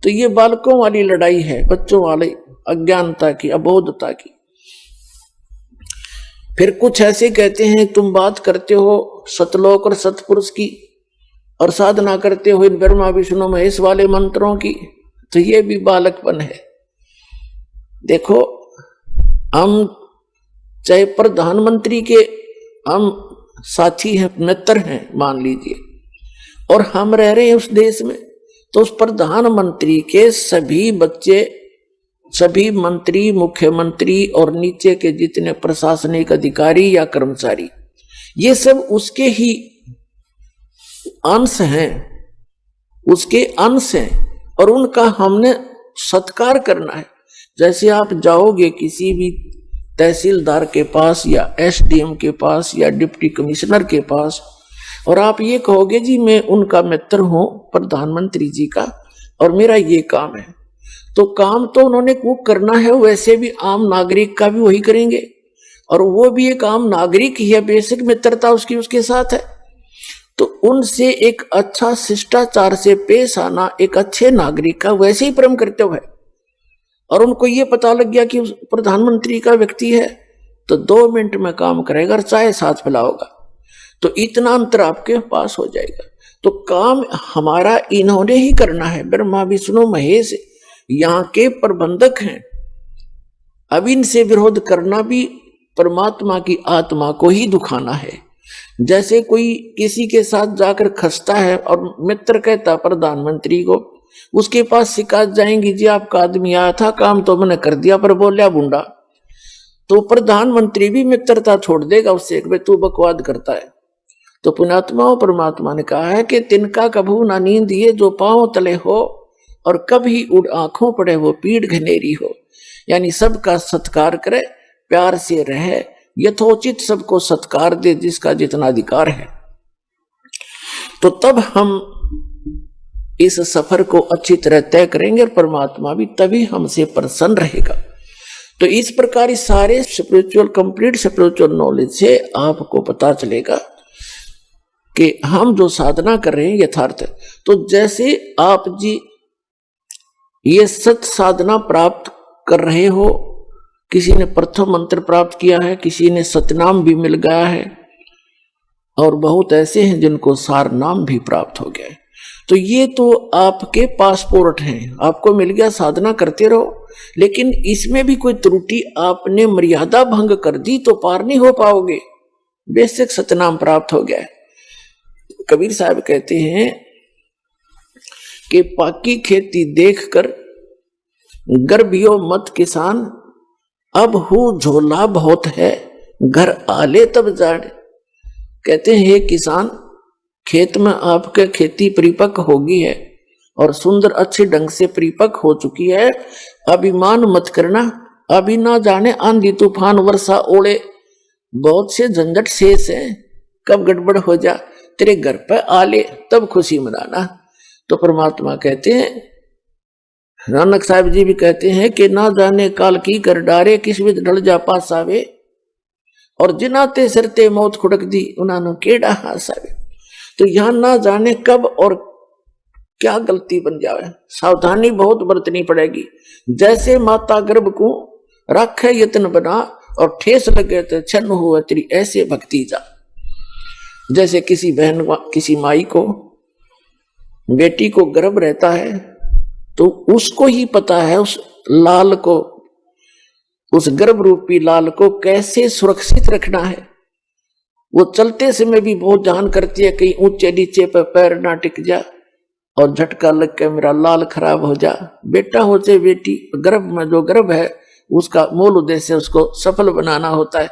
तो ये बालकों वाली लड़ाई है, बच्चों वाली अज्ञानता की, अबोधता की। फिर कुछ ऐसे कहते हैं तुम बात करते हो सतलोक और सतपुरुष की और साधना करते हो इन ब्रह्मा विष्णु महेश वाले मंत्रों की, तो ये भी बालकपन है। देखो, हम चाहे प्रधानमंत्री के हम साथी हैं, मित्र हैं मान लीजिए, और हम रह रहे हैं उस देश में, तो उस प्रधानमंत्री के सभी बच्चे, सभी मंत्री, मुख्यमंत्री और नीचे के जितने प्रशासनिक अधिकारी या कर्मचारी, ये सब उसके ही अंश हैं, उसके अंश हैं, और उनका हमने सत्कार करना है। जैसे आप जाओगे किसी भी तहसीलदार के पास या एसडीएम के पास या डिप्टी कमिश्नर के पास, और आप ये कहोगे जी मैं उनका मित्र हूं प्रधानमंत्री जी का और मेरा ये काम है, तो काम तो उन्होंने वो करना है, वैसे भी आम नागरिक का भी वही करेंगे, और वो भी एक आम नागरिक ही है, बेसिक मित्रता उसकी उसके साथ है। तो उनसे एक अच्छा शिष्टाचार से पेश आना एक अच्छे नागरिक का वैसे ही परम कर्तव्य है। और उनको ये पता लग गया कि प्रधानमंत्री का व्यक्ति है, तो 2 मिनट में काम करेगा और चाय साथ पिलाओगा, तो इतना अंतर आपके पास हो जाएगा। तो काम हमारा इन्होंने ही करना है, ब्रह्मा विष्णु महेश यहाँ के प्रबंधक हैं। अब इनसे विरोध करना भी परमात्मा की आत्मा को ही दुखाना है। जैसे कोई किसी के साथ जाकर खसता है और मित्र कहता प्रधानमंत्री को, उसके पास शिकायत जाएंगी जी आपका आदमी आया था, काम तो मैंने कर दिया पर बोलिया बुंडा, तो प्रधानमंत्री भी मित्रता छोड़ देगा उससे, भाई तू बकवाद करता है। तो पुण्यात्माओं, परमात्मा ने कहा है कि तिनका कभू ना नींद ये जो पांव तले हो और कभी उड़ आंखों पड़े वो पीड़ घनेरी हो। यानी सबका सत्कार करे, प्यार से रहे, यथोचित सबको सत्कार दे जिसका जितना अधिकार है। तो तब हम इस सफर को अच्छी तरह तय करेंगे और परमात्मा भी तभी हमसे प्रसन्न रहेगा। तो इस प्रकार सारे स्पिरिचुअल, कंप्लीट स्पिरिचुअल नॉलेज से आपको पता चलेगा कि हम जो साधना कर रहे हैं यथार्थ है। तो जैसे आप जी ये सत साधना प्राप्त कर रहे हो, किसी ने प्रथम मंत्र प्राप्त किया है, किसी ने सतनाम भी मिल गया है, और बहुत ऐसे हैं जिनको सार नाम भी प्राप्त हो गया है। तो ये तो आपके पासपोर्ट हैं, आपको मिल गया, साधना करते रहो। लेकिन इसमें भी कोई त्रुटि, आपने मर्यादा भंग कर दी तो पार नहीं हो पाओगे। बेसिक सतनाम प्राप्त हो गया है। कबीर साहब कहते हैं कि पाकी खेती देखकर गर्भियो मत किसान, अब हूँ झोला बहुत है घर आले तब जाने। कहते हैं हे किसान, खेत में आपके खेती परिपक्व होगी है और सुंदर अच्छे ढंग से परिपक्व हो चुकी है, अभिमान मत करना। अभी ना जाने आंधी तूफान वर्षा ओले, बहुत से झंझट शेष है, कब गड़बड़ हो जा तेरे घर पे आले तब खुशी मनाना। तो परमात्मा कहते हैं, नानक साहब जी भी कहते हैं कि ना जाने काल की कर डारे, किस विध ढल जा पास आवे, और जिनाते सरते मौत खुड़क दी उन्होंने केड़ा हास आवे। तो यहां ना जाने कब और क्या गलती बन जावे, सावधानी बहुत बरतनी पड़ेगी। जैसे माता गर्भ को रखे यत्न बना और ठेस लगे तो छन्न हुआ तेरी ऐसे भक्ति जा। जैसे किसी बहन, किसी माई को, बेटी को गर्भ रहता है तो उसको ही पता है उस लाल को, उस गर्भ रूपी लाल को कैसे सुरक्षित रखना है। वो चलते समय भी बहुत ध्यान करती है कहीं ऊंचे नीचे पर पैर ना टिक जा, और झटका लग के मेरा लाल खराब हो जा, बेटा हो चाहे बेटी, गर्भ में जो गर्भ है उसका मूल उद्देश्य उसको सफल बनाना होता है।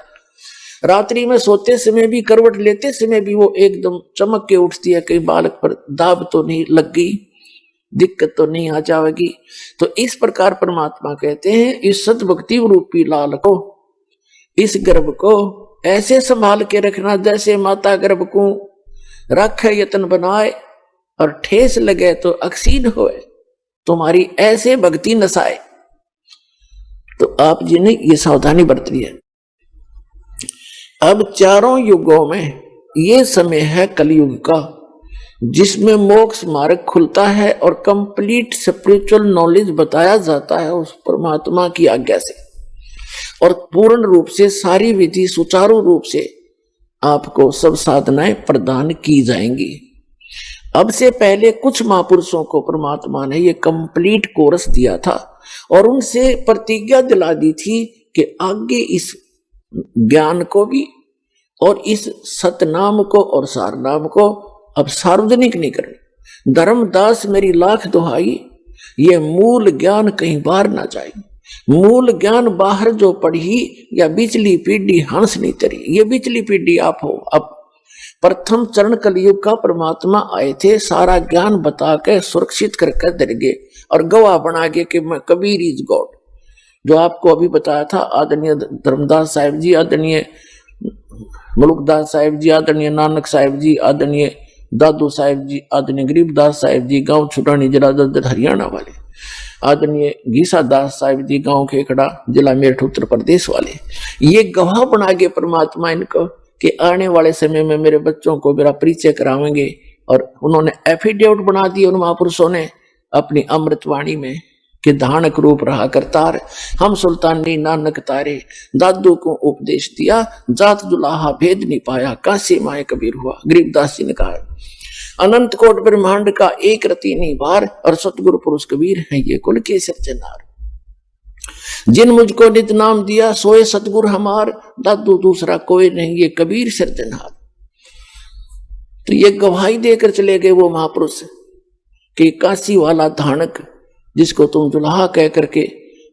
रात्रि में सोते समय भी, करवट लेते समय भी वो एकदम चमक के उठती है, कहीं बालक पर दाब तो नहीं लग गई, दिक्कत तो नहीं आ जाएगी। तो इस प्रकार परमात्मा कहते हैं इस सतभक्ति रूपी लाल को, इस गर्भ को ऐसे संभाल के रखना जैसे माता गर्भ को रखे यतन बनाए, और ठेस लगे तो अक्सीन होए, तुम्हारी ऐसे भक्ति नसाए। तो आप जी ने ये सावधानी बरतनी है। अब चारों युगों में ये समय है कलयुग का, जिसमें मोक्ष मार्ग खुलता है और कंप्लीट स्पिरिचुअल नॉलेज बताया जाता है उस परमात्मा की आज्ञा से, और पूर्ण रूप से सारी विधि सुचारू रूप से आपको सब साधनाएं प्रदान की जाएंगी। अब से पहले कुछ महापुरुषों को परमात्मा ने ये कंप्लीट कोर्स दिया था और उनसे प्रतिज्ञा दिला दी थी कि आगे इस ज्ञान को भी और इस सतनाम को और सारनाम को अब सार्वजनिक नहीं करनी। धर्मदास मेरी लाख दुहाई, ये मूल ज्ञान कहीं बाहर ना जाए। मूल ज्ञान बाहर जो पढ़ी या बिचली पीढ़ी हंस नहीं तरी, ये बिचली पीढ़ी आप हो। अब प्रथम चरण कलयुग का परमात्मा आए थे, सारा ज्ञान बता के सुरक्षित करके दर गए और गवाह बना गए कि मैं कबीर इज गॉड। जो आपको अभी बताया था आदरणीय धर्मदास साहिब जी, आदरणीय मुलुकदास साहिब जी, आदरणीय नानक साहिब जी, आदरणीय दादू साहिब जी, आदरणीय गरीबदास साहिब जी गांव छुटानी जिला ददर हरियाणा वाले, आदरणीय गीसा दास साहिब जी गांव खेखड़ा जिला मेरठ उत्तर प्रदेश वाले, ये गवाह बना गए परमात्मा इनको कि आने वाले समय में मेरे बच्चों को मेरा परिचय करावेंगे। और उन्होंने एफिडेविट बना दिए उन महापुरुषों ने अपनी अमृतवाणी में कि धानक रूप रहा करतार, हम सुल्तानी नानक तारे, दादू को उपदेश दिया, जात जुलाहा भेद नहीं पाया, काशी माए कबीर हुआ। गरीबदास जी ने कहा अनंत कोट ब्रह्मांड का एक रति नहीं भार, और सतगुरु पुरुष कबीर है ये कुल के सज्जनार। जिन मुझको निज नाम दिया सोए सतगुरु हमार, दादू दूसरा कोई नहीं ये कबीर सृजनहार। तो ये गवाही देकर चले गए वो महापुरुष कि काशी वाला धानक जिसको तुम दुल्हा कह करके,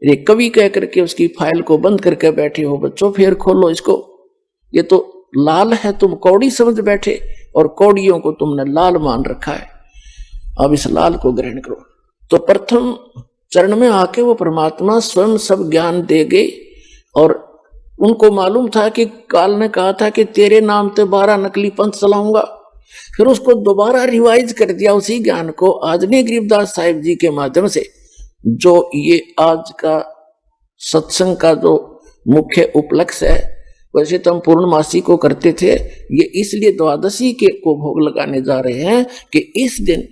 ये कवि कह करके उसकी फाइल को बंद करके बैठे हो, बच्चों फिर खोलो इसको, ये तो लाल है, तुम कौड़ी समझ बैठे और कौड़ियों को तुमने लाल मान रखा है, अब इस लाल को ग्रहण करो। तो प्रथम चरण में आके वो परमात्मा स्वयं सब ज्ञान दे गए, और उनको मालूम था कि काल ने कहा था कि तेरे नाम पे 12 नकली पंथ चलाऊंगा, फिर उसको दोबारा रिवाइज कर दिया उसी ज्ञान को आदरणीय गरीबदास साहिब जी के माध्यम से। जो ये आज का सत्संग का जो मुख्य उपलक्ष्य है, वैसे तो हम पूर्णमासी को करते थे, ये इसलिए द्वादशी के को भोग लगाने जा रहे हैं कि इस दिन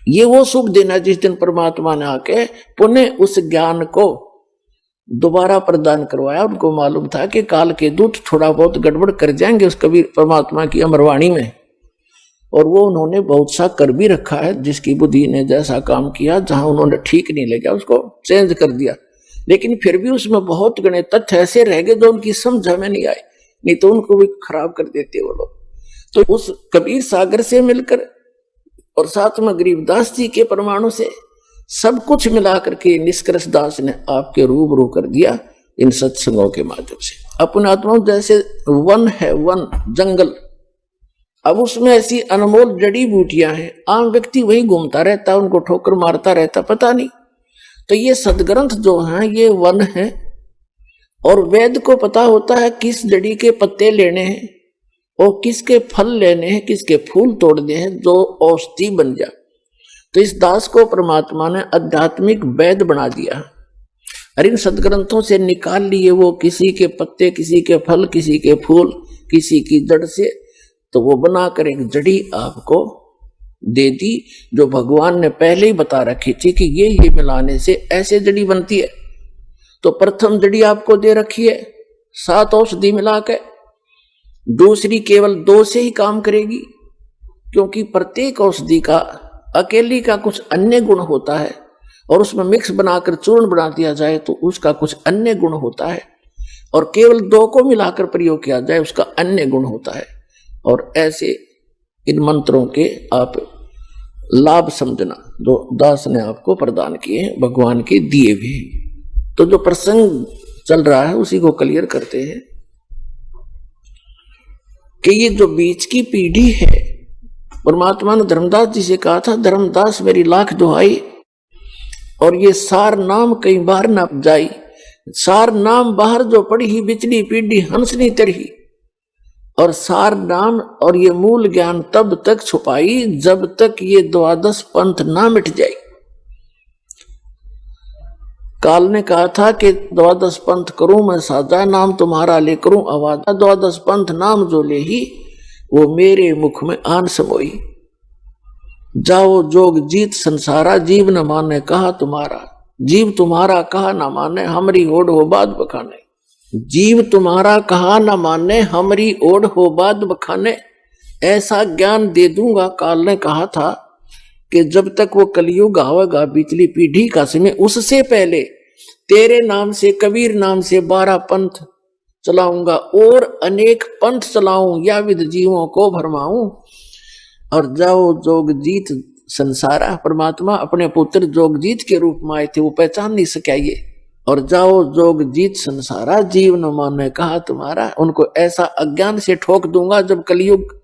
ये वो शुभ दिन है जिस दिन परमात्मा ने आके पुनः उस ज्ञान को दोबारा प्रदान करवाया। उनको मालूम था कि काल के दूत थोड़ा बहुत गड़बड़ कर जाएंगे उस कबीर परमात्मा की अमरवाणी में, और वो उन्होंने बहुत सा कर भी रखा है। जिसकी बुद्धि ने जैसा काम किया, जहां उन्होंने ठीक नहीं लगा उसको चेंज कर दिया, लेकिन फिर भी उसमें बहुत गणे तथ्य ऐसे रह गए जो उनकी समझ में नहीं आए, नहीं तो उनको भी खराब कर देते वो लोग। तो उस कबीर सागर से मिलकर और साथ में गरीबदास जी के परमाणु से सब कुछ मिला करके निष्कर्ष दास ने आपके रूबरू कर दिया इन सत्संगों के माध्यम से। अपने आत्मा जैसे वन है, वन जंगल, अब उसमें ऐसी अनमोल जड़ी बूटियां हैं, आम व्यक्ति वही घूमता रहता, उनको ठोकर मारता रहता, पता नहीं। तो ये सदग्रंथ जो हैं ये वन है, और वेद को पता होता है किस जड़ी के पत्ते लेने हैं और किसके फल लेने हैं, किसके फूल तोड़ने हैं जो औषधि बन जा। तो इस दास को परमात्मा ने आध्यात्मिक वैद बना दिया, और इन सदग्रंथों से निकाल लिए वो किसी के पत्ते, किसी के फल, किसी के फूल, किसी की जड़ से, तो वो बनाकर एक जड़ी आपको दे दी जो भगवान ने पहले ही बता रखी थी कि ये मिलाने से ऐसे जड़ी बनती है। तो प्रथम जड़ी आपको दे रखी है 7 औषधि मिला के, दूसरी केवल 2 से ही काम करेगी, क्योंकि प्रत्येक औषधि का अकेली का कुछ अन्य गुण होता है, और उसमें मिक्स बनाकर चूर्ण बना दिया जाए तो उसका कुछ अन्य गुण होता है, और केवल 2 को मिलाकर प्रयोग किया जाए उसका अन्य गुण होता है। और ऐसे इन मंत्रों के आप लाभ समझना जो दास ने आपको प्रदान किए, भगवान के दिए हुए। तो जो प्रसंग चल रहा है उसी को क्लियर करते हैं कि ये जो बीच की पीढ़ी है, परमात्मा ने धर्मदास जी से कहा था, धर्मदास मेरी लाख दुहाई, और ये सार नाम कई बार न जाई, सार नाम बाहर जो पड़ी ही बिचली पीढ़ी हंसनी तरही, और सार नाम और ये मूल ज्ञान तब तक छुपाई जब तक ये द्वादश पंथ ना मिट जाए। काल ने कहा था कि द्वादश पंथ करूं मैं साजा, नाम तुम्हारा ले करूं आवाजा, द्वादश पंथ नाम जो ले ही वो मेरे मुख में आन समोई। जाओ जोग जीत संसारा, जीव न माने कहा तुम्हारा, जीव तुम्हारा कहा न माने हमरी ओढ़ हो बाद बखाने, जीव तुम्हारा कहा न माने हमरी ओढ़ हो बाद बखाने। ऐसा ज्ञान दे दूंगा, काल ने कहा था कि जब तक वो कलयुग आवेगा बीतली पीढ़ी का समय, उससे पहले तेरे नाम से कबीर नाम से 12 पंथ चलाऊंगा और अनेक पंथ चलाऊं, या विद जीवों को भरमाऊं। और जाओ जोग जीत संसारा, परमात्मा अपने पुत्र जोगजीत के रूप में आए थे, वो पहचान नहीं सका ये। और जाओ जोग जीत संसारा, जीव न माने कहा तुम्हारा, उनको ऐसा अज्ञान से ठोक दूंगा जब कलयुग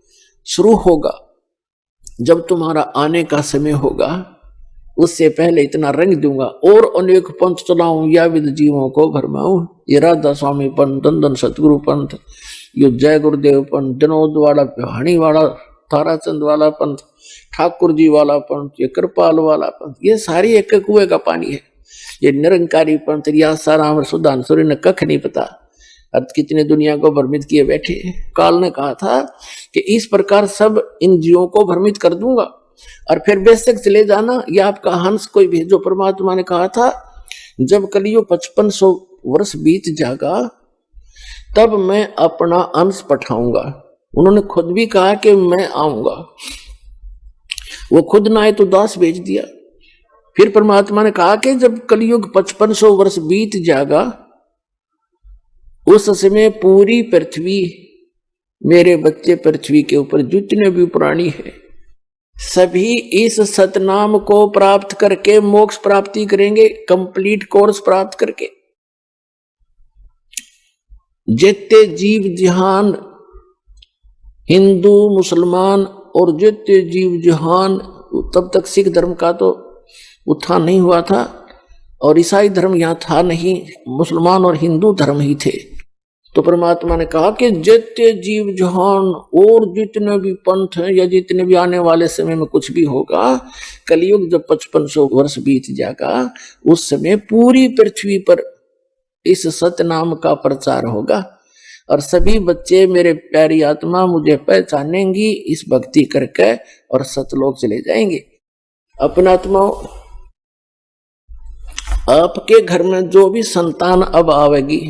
शुरू होगा, जब तुम्हारा आने का समय होगा, उससे पहले इतना रंग दूंगा और अनेक पंथ चलाऊं, या विद जीवों को भरमाऊं। ये राधा स्वामी पंथ, दंदन सतगुरु पंथ, ये जय गुरुदेव पंथ, विनोद वाला, हाणी वाला, ताराचंद वाला पंथ, ठाकुर जी वाला पंथ, ये कृपाल वाला पंथ, ये सारी एक कुएं का पानी है। ये निरंकारी पंथ, रियासाराम और सुधांशुरी ने कख नहीं पता, अब कितने दुनिया को भ्रमित किए बैठे। काल ने कहा था कि इस प्रकार सब इन जीवों को भ्रमित कर दूंगा, और फिर बेशक चले जाना, या आपका हंस कोई भेजो। परमात्मा ने कहा था जब कलियुग 5500 वर्ष बीत जाएगा तब मैं अपना अंश पठाऊंगा। उन्होंने खुद भी कहा कि मैं आऊंगा, वो खुद ना आए तो दास भेज दिया। फिर परमात्मा ने कहा कि जब कलयुग 5500 वर्ष बीत जाएगा उस समय पूरी पृथ्वी, मेरे बच्चे पृथ्वी के ऊपर जितने भी प्राणी हैं सभी इस सतनाम को प्राप्त करके मोक्ष प्राप्ति करेंगे, कंप्लीट कोर्स प्राप्त करके। जितने जीव जहान हिंदू मुसलमान और जितने जीव जहान, तब तक सिख धर्म का तो उत्थान नहीं हुआ था और ईसाई धर्म यहां था नहीं, मुसलमान और हिंदू धर्म ही थे। तो परमात्मा ने कहा कि जितने जीव जहान और जितने भी पंथ हैं या जितने भी आने वाले समय में कुछ भी होगा, कलयुग जब 5500 वर्ष बीत जाएगा उस समय पूरी पृथ्वी पर इस सतनाम का प्रचार होगा और सभी बच्चे मेरे प्यारी आत्मा मुझे पहचानेंगी इस भक्ति करके और सतलोक चले जाएंगे। अपना आत्मा, आपके घर में जो भी संतान अब आवेगी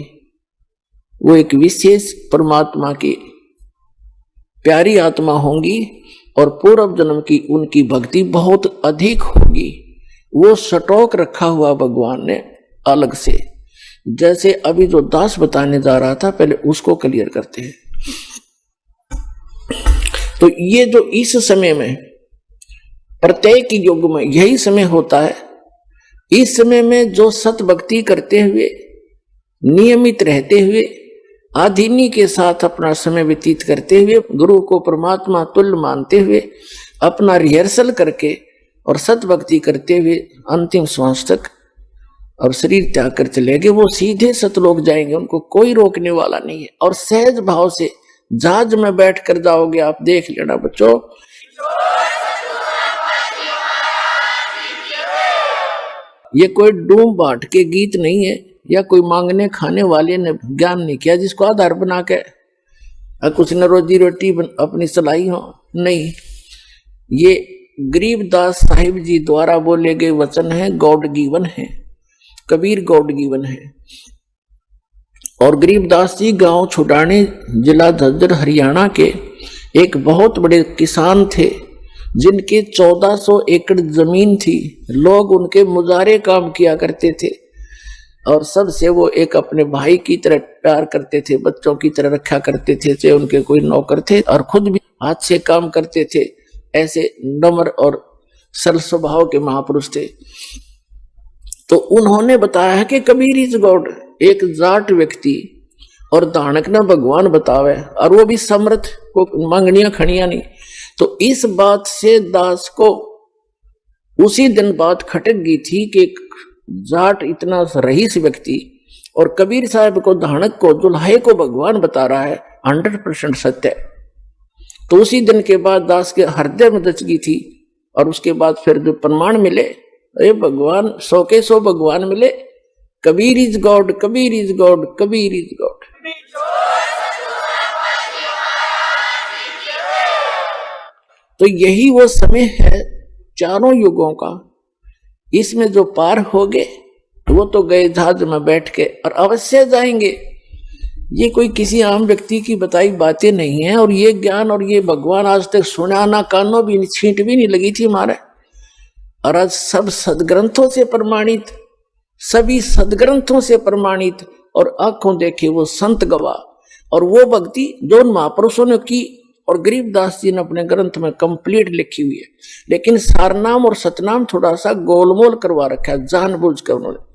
वो एक विशेष परमात्मा की प्यारी आत्मा होंगी और पूर्व जन्म की उनकी भक्ति बहुत अधिक होगी। वो स्टॉक रखा हुआ भगवान ने अलग से, जैसे अभी जो दास बताने जा रहा था पहले उसको क्लियर करते हैं। तो ये जो इस समय में प्रत्येक युग में यही समय होता है, इस समय में जो सत भक्ति करते हुए नियमित रहते हुए आधीनी के साथ अपना समय व्यतीत करते हुए गुरु को परमात्मा तुल्य मानते हुए अपना रिहर्सल करके और सत भक्ति करते हुए अंतिम श्वास तक और शरीर त्याग कर चले गए, वो सीधे सतलोक जाएंगे, उनको कोई रोकने वाला नहीं है। और सहज भाव से जहाज में बैठ कर जाओगे आप, देख लेना बच्चों। ये कोई डूम बांट के गीत नहीं है या कोई मांगने खाने वाले ने ज्ञान नहीं किया जिसको आधार बना के कुछ न रोजी रोटी अपनी चलाई हो, नहीं। ये गरीबदास साहिब जी द्वारा बोले गए वचन है, गॉड गिवन है, कबीर गॉड गिवन है। और गरीबदास जी गांव छुटाने जिला झज्जर हरियाणा के एक बहुत बड़े किसान थे जिनकी 1400 एकड़ जमीन थी। लोग उनके मुजारे काम किया करते थे और सबसे वो एक अपने भाई की तरह प्यार करते थे, बच्चों की तरह रखा करते थे, चाहे उनके कोई नौकर थे और खुद भी हाथ से काम करते थे। ऐसे नम्र और सरल स्वभाव के महापुरुष थे। तो उन्होंने बताया है कि कबीर इज गॉड, एक जाट व्यक्ति और दानक ना भगवान बतावे, और वो भी समर्थ को मांगनिया खड़िया नहीं। तो इस बात से दास को उसी दिन बात खटक गई थी कि जाट इतना रईस व्यक्ति और कबीर साहब को, दानक को, दुल्हे को भगवान बता रहा है, 100% सत्य है। तो उसी दिन के बाद दास के हृदय में दच गई थी, और उसके बाद फिर जो प्रमाण मिले, अरे भगवान 100 के 100 भगवान मिले, Kabir is God, Kabir is God, Kabir is God. तो यही वो समय है चारों युगों का। इसमें जो पार हो गए वो तो गए जहाज में बैठ के, और अवश्य जाएंगे। ये कोई किसी आम व्यक्ति की बताई बातें नहीं है। और ये ज्ञान और ये भगवान आज तक सुना ना, कानों भी छींट भी नहीं लगी थी हमारे, और आज सब सदग्रंथों से प्रमाणित, सभी सदग्रंथों से प्रमाणित, और आंखों देखे वो संत गवाह। और वो भक्ति जो महापुरुषों ने की और गरीबदास जी ने अपने ग्रंथ में कंप्लीट लिखी हुई है, लेकिन सारनाम और सतनाम थोड़ा सा गोलमोल करवा रखा है जानबूझ कर उन्होंने।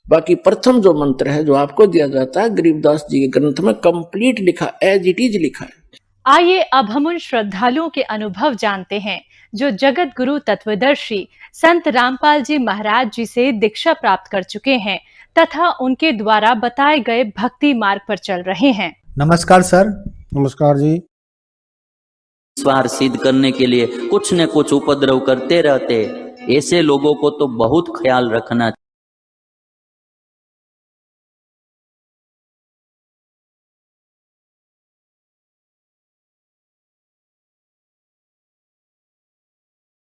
बाकी प्रथम जो मंत्र है जो आपको दिया जाता है, गरीबदास जी के ग्रंथ में कंप्लीट लिखा, एज इट इज लिखा है। आइए अब हम उन श्रद्धालुओं के अनुभव जानते हैं जो जगत गुरु तत्वदर्शी संत रामपाल जी महाराज जी से दीक्षा प्राप्त कर चुके हैं तथा उनके द्वारा बताए गए भक्ति मार्ग पर चल रहे हैं। नमस्कार सर। नमस्कार जी। स्वार सिद्ध करने के लिए कुछ न कुछ उपद्रव करते रहते, ऐसे लोगों को तो बहुत ख्याल रखना।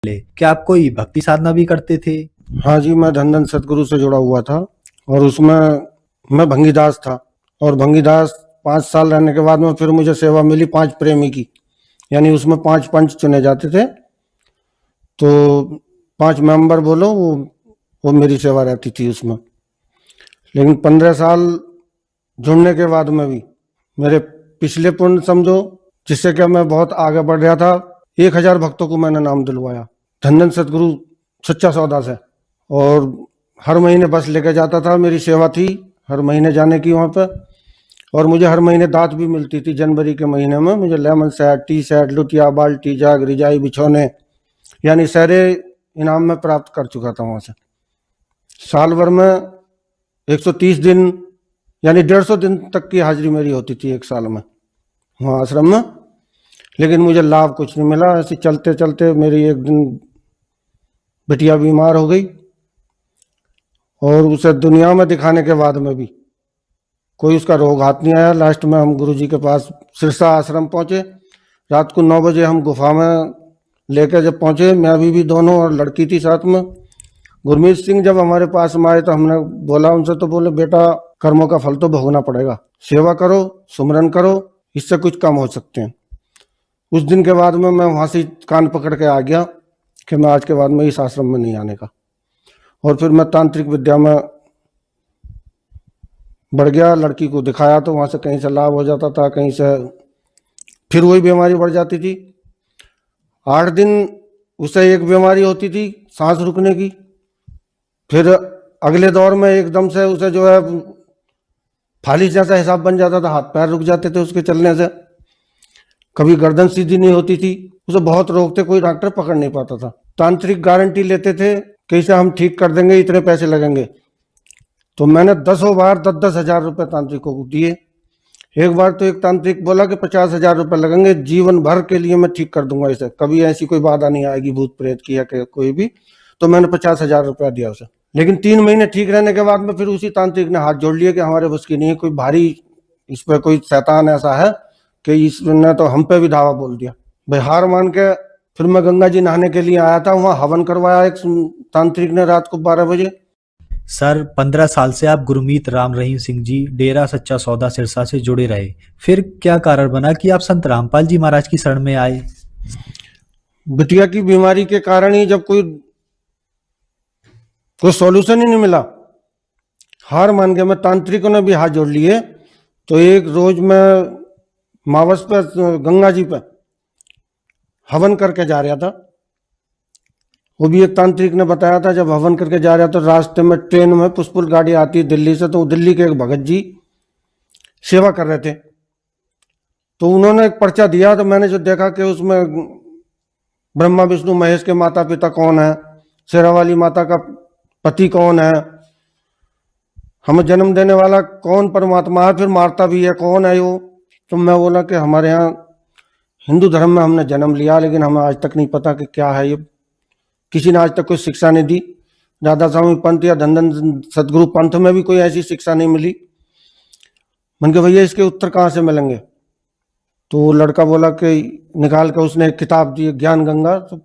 क्या आप कोई भक्ति साधना भी करते थे? हाँ जी, मैं धन धन सतगुरु से जुड़ा हुआ था, और उसमें मैं भंगीदास था। और भंगीदास 5 साल रहने के बाद में फिर मुझे सेवा मिली 5 प्रेमी की, यानी उसमें 5 पंच चुने जाते थे। तो 5 मेंबर बोलो, वो मेरी सेवा रहती थी उसमें। लेकिन 15 साल जुड़ने के बाद में भी मेरे पिछले पुण्य समझो, जिससे कि मैं बहुत आगे बढ़ रहा था। 1000 भक्तों को मैंने नाम दिलवाया धन धन सतगुरु सच्चा सौदा से, और हर महीने बस लेके जाता था। मेरी सेवा थी हर महीने जाने की वहाँ पे, और मुझे हर महीने दात भी मिलती थी। जनवरी के महीने में मुझे लेमन सेट, टी सेट, लुटिया, बाल्टी, जाग, रिजाई, बिछौने, यानी सारे इनाम में प्राप्त कर चुका था वहाँ से। साल भर में 130 दिन यानी 150 दिन तक की हाजिरी मेरी होती थी एक साल में वहाँ आश्रम में। लेकिन मुझे लाभ कुछ नहीं मिला। ऐसे चलते चलते मेरी एक दिन बिटिया बीमार हो गई, और उसे दुनिया में दिखाने के बाद में भी कोई उसका रोग हाथ नहीं आया। लास्ट में हम गुरुजी के पास सिरसा आश्रम पहुंचे। रात को 9 बजे हम गुफा में लेकर जब पहुंचे, मैं अभी भी दोनों, और लड़की थी साथ में। गुरमीत सिंह जब हमारे पास में आए तो हमने बोला उनसे, तो बोले बेटा कर्मों का फल तो भोगना पड़ेगा, सेवा करो, सुमरन करो, इससे कुछ कम हो सकते हैं। उस दिन के बाद में मैं वहां से कान पकड़ के आ गया कि मैं आज के बाद में इस आश्रम में नहीं आने का। और फिर मैं तांत्रिक विद्या में बढ़ गया। लड़की को दिखाया तो वहां से कहीं से लाभ हो जाता था, कहीं से फिर वही बीमारी बढ़ जाती थी। 8 दिन उसे एक बीमारी होती थी सांस रुकने की, फिर अगले दौर में एकदम से उसे जो है फालिस जैसा हिसाब बन जाता था, हाथ पैर रुक जाते थे उसके चलने से। कभी गर्दन सीधी नहीं होती थी। उसे बहुत रोग थे, कोई डॉक्टर पकड़ नहीं पाता था। तांत्रिक गारंटी लेते थे कि इसे हम ठीक कर देंगे, इतने पैसे लगेंगे। तो मैंने 10 बार 10-10 हजार रुपये तांत्रिकों को दिए। एक बार तो एक तांत्रिक बोला कि 50,000 रुपये लगेंगे, जीवन भर के लिए मैं ठीक कर दूंगा इसे, कभी ऐसी कोई बाधा नहीं आएगी भूत प्रेत की या कोई भी। तो मैंने 50,000 रुपया दिया उसे। लेकिन 3 महीने ठीक रहने के बाद में फिर उसी तांत्रिक ने हाथ जोड़ लिए कि हमारे बस की नहीं है, कोई भारी इस पर कोई शैतान ऐसा है कि इसने तो हम पे भी धावा बोल दिया। भाई हार मान के फिर मैं गंगा जी नहाने के लिए आया था, वहां हवन करवाया एक तांत्रिक ने रात को 12 बजे। सर 15 साल से आप गुरमीत राम रहीम सिंह जी डेरा सच्चा सौदा सिरसा से जुड़े रहे, फिर क्या कारण बना कि आप संत रामपाल जी महाराज की शरण में आए? बिटिया की बीमारी के कारण ही, जब कोई सॉल्यूशन ही नहीं मिला, हार मान के मैं तांत्रिकों ने भी हाथ जोड़ लिए। तो एक रोज मैं मावस पे गंगा जी पे हवन करके जा रहा था, वो भी एक तांत्रिक ने बताया था। जब हवन करके जा रहा तो रास्ते में ट्रेन में पुष्पुल गाड़ी आती है दिल्ली से, तो दिल्ली के एक भगत जी सेवा कर रहे थे, तो उन्होंने एक पर्चा दिया। तो मैंने जो देखा कि उसमें ब्रह्मा विष्णु महेश के माता पिता कौन है, शेरावाली माता का पति कौन है, हमें जन्म देने वाला कौन परमात्मा है, फिर मारता भी है कौन है वो। तो मैं बोला कि हमारे यहाँ हिंदू धर्म में हमने जन्म लिया, लेकिन हमें आज तक नहीं पता कि क्या है ये। किसी ने आज तक कोई शिक्षा नहीं दी। राधा स्वामी पंथ या धन सदगुरु पंथ में भी कोई ऐसी शिक्षा नहीं मिली। मन के भैया इसके उत्तर कहाँ से मिलेंगे? तो वो लड़का बोला कि निकाल के उसने एक किताब दी, ज्ञान गंगा, तो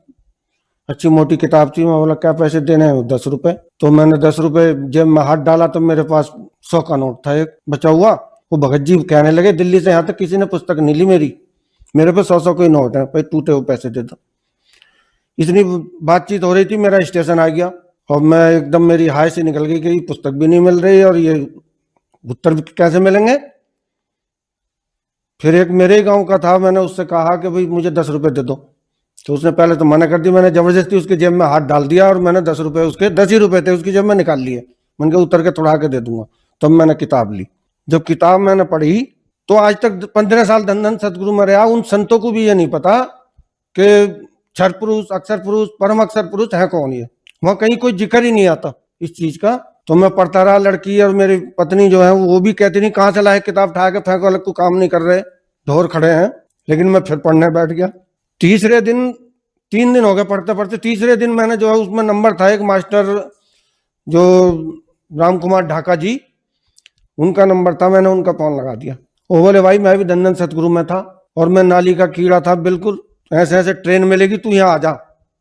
अच्छी मोटी किताब थी। मैं बोला क्या पैसे देने हैं? 10 रुपए। तो मैंने 10 रुपए जेब में हाथ डाला तो मेरे पास 100 का नोट था एक बचा हुआ। वो भगत जी कहने लगे दिल्ली से यहाँ तक किसी ने पुस्तक नहीं ली मेरे पे 100 कोई नोट है, भाई टूटे हुए पैसे दे दो। इतनी बातचीत हो रही थी, मेरा स्टेशन आ गया और मैं एकदम, मेरी हाय से निकल गई कि पुस्तक भी नहीं मिल रही और ये उत्तर भी कैसे मिलेंगे। फिर एक मेरे ही गांव का था, मैंने उससे कहा कि भाई मुझे 10 रुपए दे दो। तो उसने पहले तो मना कर दी, मैंने जबरदस्ती उसके जेब में हाथ डाल दिया और मैंने 10 रुपए, उसके 10 ही रुपए थे, उसकी जेब में निकाल लिए। मैंने कहा उतर के थोड़ा के दे दूंगा। तब मैंने किताब ली। जब किताब मैंने पढ़ी तो आज तक 15 साल धन सदगुरु में रहा, उन संतों को भी ये नहीं पता कि क्षर पुरुष, अक्षर पुरुष, परम अक्षर पुरुष है कौन। ये वहां कहीं कोई जिक्र ही नहीं आता इस चीज का। तो मैं पढ़ता रहा। लड़की और मेरी पत्नी जो है वो भी कहती नहीं कहाँ चला है किताब, उठा के फेंको, अलग को काम नहीं कर रहे, ढोर खड़े हैं। लेकिन मैं फिर पढ़ने बैठ गया। तीसरे दिन, 3 दिन हो गए पढ़ते पढ़ते, तीसरे दिन मैंने जो है उसमें नंबर था एक मास्टर जो राम कुमार ढाका जी, उनका नंबर था। मैंने उनका फोन लगा दिया। वो बोले भाई मैं भी धन सतगुरु में था और मैं नाली का कीड़ा था बिल्कुल, ऐसे ऐसे ट्रेन मिलेगी, तू यहाँ आ जा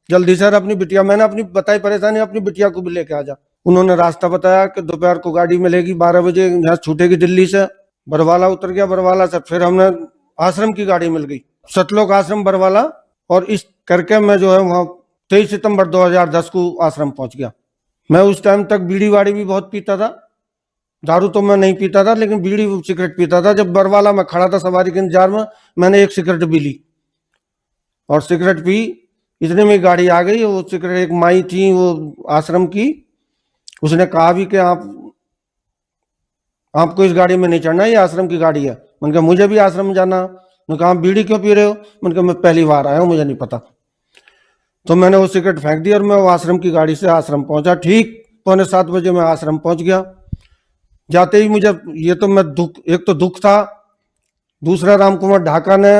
जल्दी सर, अपनी बिटिया, मैंने अपनी बताई परेशानी, अपनी बिटिया को भी लेके आ जा। उन्होंने रास्ता बताया कि दोपहर को गाड़ी मिलेगी 12 बजे, यहाँ छूटेगी दिल्ली से। बरवाला उतर गया। बरवाला से फिर हमने आश्रम की गाड़ी मिल गई, सतलोक आश्रम बरवाला। और इस करके मैं जो है वहाँ 23 सितंबर 2010 को आश्रम पहुंच गया। मैं उस टाइम तक बीड़ी वाड़ी भी बहुत पीता था, दारू तो मैं नहीं पीता था, लेकिन बीड़ी सिगरेट पीता था। जब बरवाला में खड़ा था सवारी के इंतजार में, मैंने एक सिगरेट भी ली और सिगरेट पी। इतने में गाड़ी आ गई। वो सिगरेट, एक माई थी वो आश्रम की, उसने कहा भी कि आपको इस गाड़ी में नहीं चढ़ना, ये आश्रम की गाड़ी है। मैंने कहा मुझे भी आश्रम जाना। मैंने कहा बीड़ी क्यों पी रहे हो? मैंने कहा मैं पहली बार आया हूँ, मुझे नहीं पता। तो मैंने वो सिगरेट फेंक दी और मैं वो आश्रम की गाड़ी से आश्रम पहुंचा। ठीक 6:45 बजे मैं आश्रम पहुंच गया। जाते ही मुझे ये तो मैं एक तो दुख था, दूसरा राम कुमार ढाका ने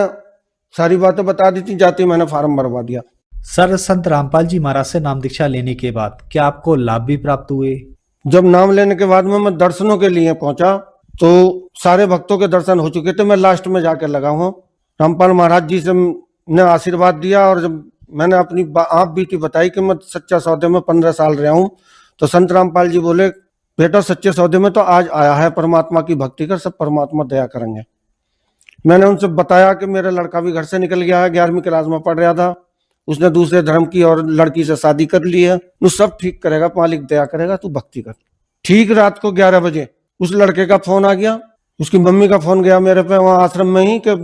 सारी बातें बता दी थी। जाते ही मैंने फार्म भरवा दिया। सर, संत रामपाल जी महाराज से नाम दीक्षा लेने के बाद क्या आपको लाभ भी प्राप्त हुए? जब नाम लेने के बाद में मैं दर्शनों के लिए पहुंचा तो सारे भक्तों के दर्शन हो चुके थे। मैं लास्ट में जाकर लगा हूँ। रामपाल महाराज जी से ने आशीर्वाद दिया और जब मैंने अपनी आप बीती बताई कि मैं सच्चा सौदे में 15 साल रहा हूँ, तो संत रामपाल जी बोले बेटा सच्चे सौदे में तो आज आया है, परमात्मा की भक्ति कर, सब परमात्मा दया करेंगे। मैंने उनसे बताया कि मेरा लड़का भी घर से निकल गया है, 11वीं क्लास में पढ़ रहा था, उसने दूसरे धर्म की और लड़की से शादी कर ली है, तू सब ठीक करेगा, मालिक दया करेगा, तू भक्ति कर। ठीक रात को 11 बजे उस लड़के का फोन आ गया, उसकी मम्मी का फोन गया मेरे पे वहां आश्रम में ही कि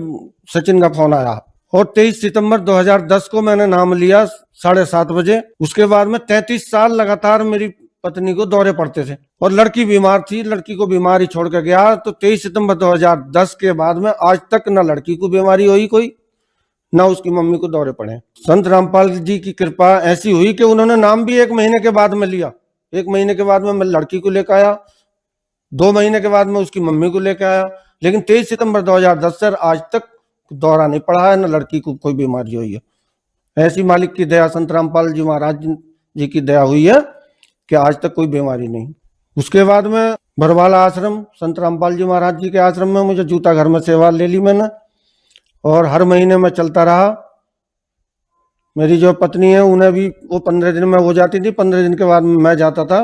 सचिन का फोन आया। और 23 सितंबर 2010 को मैंने नाम लिया 7:30 बजे। उसके बाद में 33 साल लगातार मेरी पत्नी को दौरे पड़ते थे और लड़की बीमार थी, लड़की को बीमारी छोड़ कर गया। तो 23 सितंबर 2010 के बाद में आज तक ना लड़की को बीमारी हुई कोई, ना उसकी मम्मी को दौरे पड़े। संत रामपाल जी की कृपा ऐसी हुई कि उन्होंने नाम भी 1 महीने के बाद में लिया। 1 महीने के बाद में मैं लड़की को लेकर आया, 2 महीने के बाद में उसकी मम्मी को लेकर आया। लेकिन 23 सितंबर 2010 से आज तक दौरा नहीं पड़ा है, ना लड़की को कोई बीमारी हुई है। ऐसी मालिक की दया, संत रामपाल जी महाराज जी की दया हुई है कि आज तक कोई बीमारी नहीं। उसके बाद में बरवाला आश्रम, संत रामपाल जी महाराज जी के आश्रम में मुझे जूता घर में सेवा ले ली मैंने और हर महीने में चलता रहा। मेरी जो पत्नी है उन्हें भी वो 15 दिन में हो जाती थी, 15 दिन के बाद मैं जाता था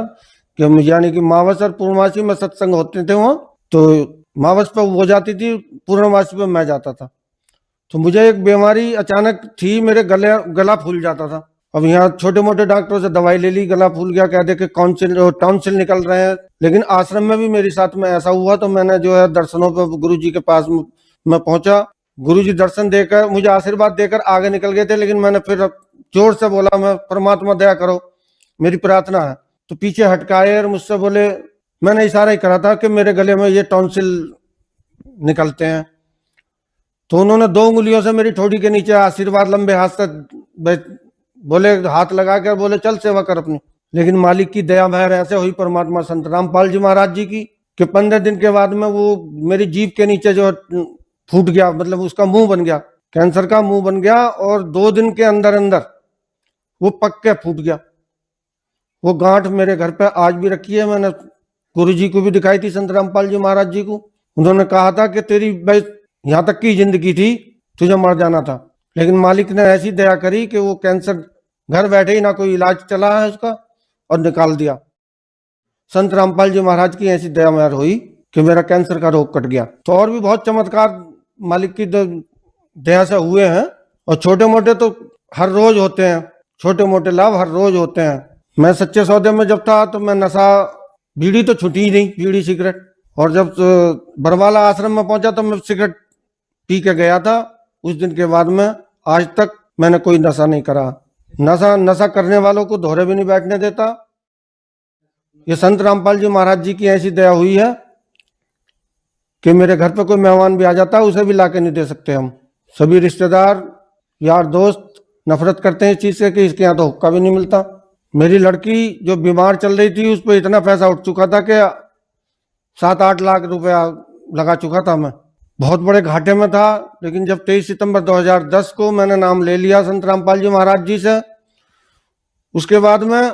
कि यानी कि मावस और पूर्णमासी में सत्संग होते थे वहाँ, तो मावस पे हो जाती थी, पूर्णमासी पे मैं जाता था। तो मुझे एक बीमारी अचानक थी, मेरे गला फूल जाता था। अब यहाँ छोटे मोटे डॉक्टरों से दवाई ले ली, गला फूल गया, कह दे कि टॉन्सिल निकल रहे हैं। लेकिन आश्रम में भी मेरे साथ में ऐसा हुआ, तो मैंने जो है दर्शनों पे गुरुजी के पास मैं पहुंचा। गुरुजी दर्शन देकर मुझे आशीर्वाद देकर आगे निकल गए थे, लेकिन मैंने फिर जोर से बोला, मैं परमात्मा दया करो, मेरी प्रार्थना है। तो पीछे हटकाए और मुझसे बोले, मैंने इशारा ही करा था कि मेरे गले में ये टॉन्सिल निकलते हैं। तो उन्होंने 2 उंगलियों से मेरी ठोड़ी के नीचे आशीर्वाद लंबे हाथ से बोले, हाथ लगा कर बोले, चल सेवा कर अपनी। लेकिन मालिक की दया महर ऐसे हुई परमात्मा संत रामपाल जी महाराज जी की कि 15 दिन के बाद में वो मेरी जीभ के नीचे जो फूट गया, मतलब उसका मुंह बन गया, कैंसर का मुंह बन गया, और 2 दिन के अंदर अंदर वो पक के फूट गया। वो गांठ मेरे घर पे आज भी रखी है। मैंने गुरु जी को भी दिखाई थी, संत रामपाल जी महाराज जी को। उन्होंने कहा था कि तेरी भाई यहाँ तक की जिंदगी थी, तुझे मर जाना था, लेकिन मालिक ने ऐसी दया करी कि वो कैंसर घर बैठे ही ना कोई इलाज चला है उसका, और निकाल दिया। संत रामपाल जी महाराज की ऐसी दया महर हुई कि मेरा कैंसर का रोग कट गया। तो और भी बहुत चमत्कार मालिक की दया से हुए हैं, और छोटे मोटे तो हर रोज होते हैं, छोटे मोटे लाभ हर रोज होते हैं। मैं सच्चे सौदे में जब था तो मैं नशा, बीड़ी तो छुटी ही नहीं, बीड़ी सिगरेट। और जब बरवाला आश्रम में पहुंचा तो मैं सिगरेट पी के गया था। उस दिन के बाद में आज तक मैंने कोई नशा नहीं करा। नशा करने वालों को दोहरे भी नहीं बैठने देता। ये संत रामपाल जी महाराज जी की ऐसी दया हुई है कि मेरे घर पे कोई मेहमान भी आ जाता है, उसे भी लाके नहीं दे सकते हम। सभी रिश्तेदार, यार दोस्त नफरत करते हैं इस चीज से कि इसके यहाँ तो हुक्का भी नहीं मिलता। मेरी लड़की जो बीमार चल रही थी, उस पर इतना पैसा उठ चुका था कि 7-8 लाख रुपया लगा चुका था। मैं बहुत बड़े घाटे में था, लेकिन जब 23 सितंबर 2010 को मैंने नाम ले लिया संत रामपाल जी महाराज जी से, उसके बाद में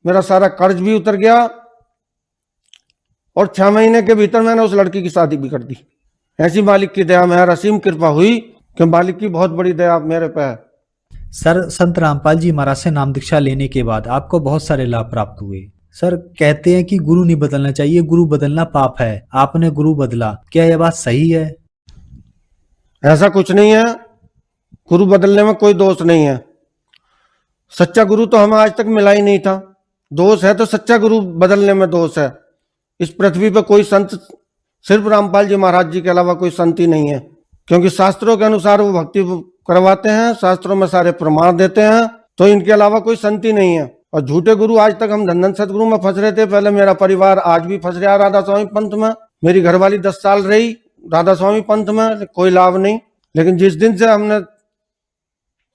मेरा सारा कर्ज भी उतर गया, और 6 महीने के भीतर मैंने उस लड़की की शादी भी कर दी। ऐसी मालिक की दया महर, असीम कृपा हुई कि मालिक की बहुत बड़ी दया मेरे पे है। सर, संत रामपाल जी महाराज से नाम दीक्षा लेने के बाद आपको बहुत सारे लाभ प्राप्त हुए। सर, कहते हैं कि गुरु नहीं बदलना चाहिए, गुरु बदलना पाप है। आपने गुरु बदला, क्या यह बात सही है? ऐसा कुछ नहीं है, गुरु बदलने में कोई दोष नहीं है। सच्चा गुरु तो हमें आज तक मिला ही नहीं था। दोष है तो सच्चा गुरु बदलने में दोष है। इस पृथ्वी पर कोई संत, सिर्फ रामपाल जी महाराज जी के अलावा कोई संत ही नहीं है, क्योंकि शास्त्रों के अनुसार वो भक्ति करवाते हैं, शास्त्रों में सारे प्रमाण देते हैं, तो इनके अलावा कोई संत ही नहीं है। और झूठे गुरु, आज तक हम धन सतगुरु में फंस रहे थे। पहले मेरा परिवार आज भी फंस रहा राधा स्वामी पंथ में। मेरी घरवाली 10 साल रही राधा स्वामी पंथ में, कोई लाभ नहीं। लेकिन जिस दिन से हमने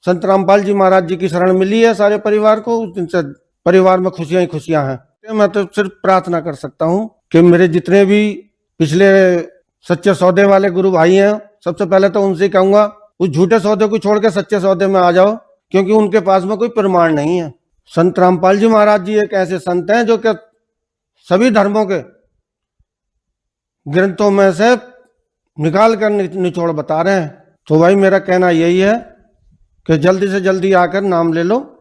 संत रामपाल जी महाराज जी की शरण मिली है सारे परिवार को, उस दिन से परिवार में खुशियां ही खुशियां हैं। मैं तो सिर्फ प्रार्थना कर सकता हूँ कि मेरे जितने भी पिछले सच्चे सौदे वाले गुरु भाई हैं, सबसे पहले तो उनसे कहूंगा, उस झूठे सौदे को छोड़ के सच्चे सौदे में आ जाओ, क्योंकि उनके पास में कोई प्रमाण नहीं है। संत रामपाल जी महाराज जी एक ऐसे संत हैं जो कि सभी धर्मों के ग्रंथों में से निकाल कर निचोड़ बता रहे हैं। तो भाई मेरा कहना यही है कि जल्दी से जल्दी आकर नाम ले लो,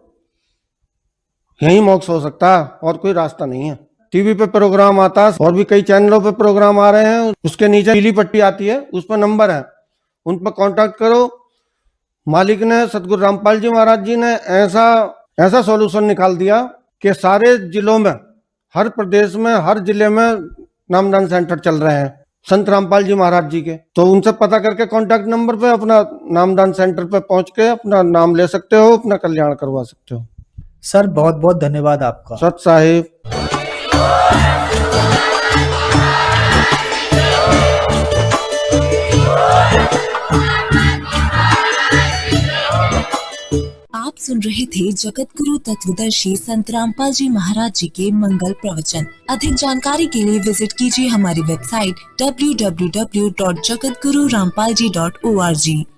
यही मोक्ष हो सकता है, और कोई रास्ता नहीं है। टीवी पे प्रोग्राम आता है, और भी कई चैनलों पे प्रोग्राम आ रहे हैं, उसके नीचे पीली पट्टी आती है, उस पर नंबर है, उन पर कांटेक्ट करो। मालिक ने, सतगुरु रामपाल जी महाराज जी ने ऐसा सॉल्यूशन निकाल दिया कि सारे जिलों में, हर प्रदेश में, हर जिले में नामदान सेंटर चल रहे हैं संत रामपाल जी महाराज जी के। तो उनसे पता करके कांटेक्ट नंबर पे अपना नामदान सेंटर पे पहुंच के अपना नाम ले सकते हो, अपना कल्याण करवा सकते हो। सर, बहुत बहुत धन्यवाद आपका। सत साहिब। आप सुन रहे थे जगत गुरु तत्वदर्शी संत रामपाल जी महाराज जी के मंगल प्रवचन। अधिक जानकारी के लिए विजिट कीजिए हमारी वेबसाइट www.jagatgururampalji.org।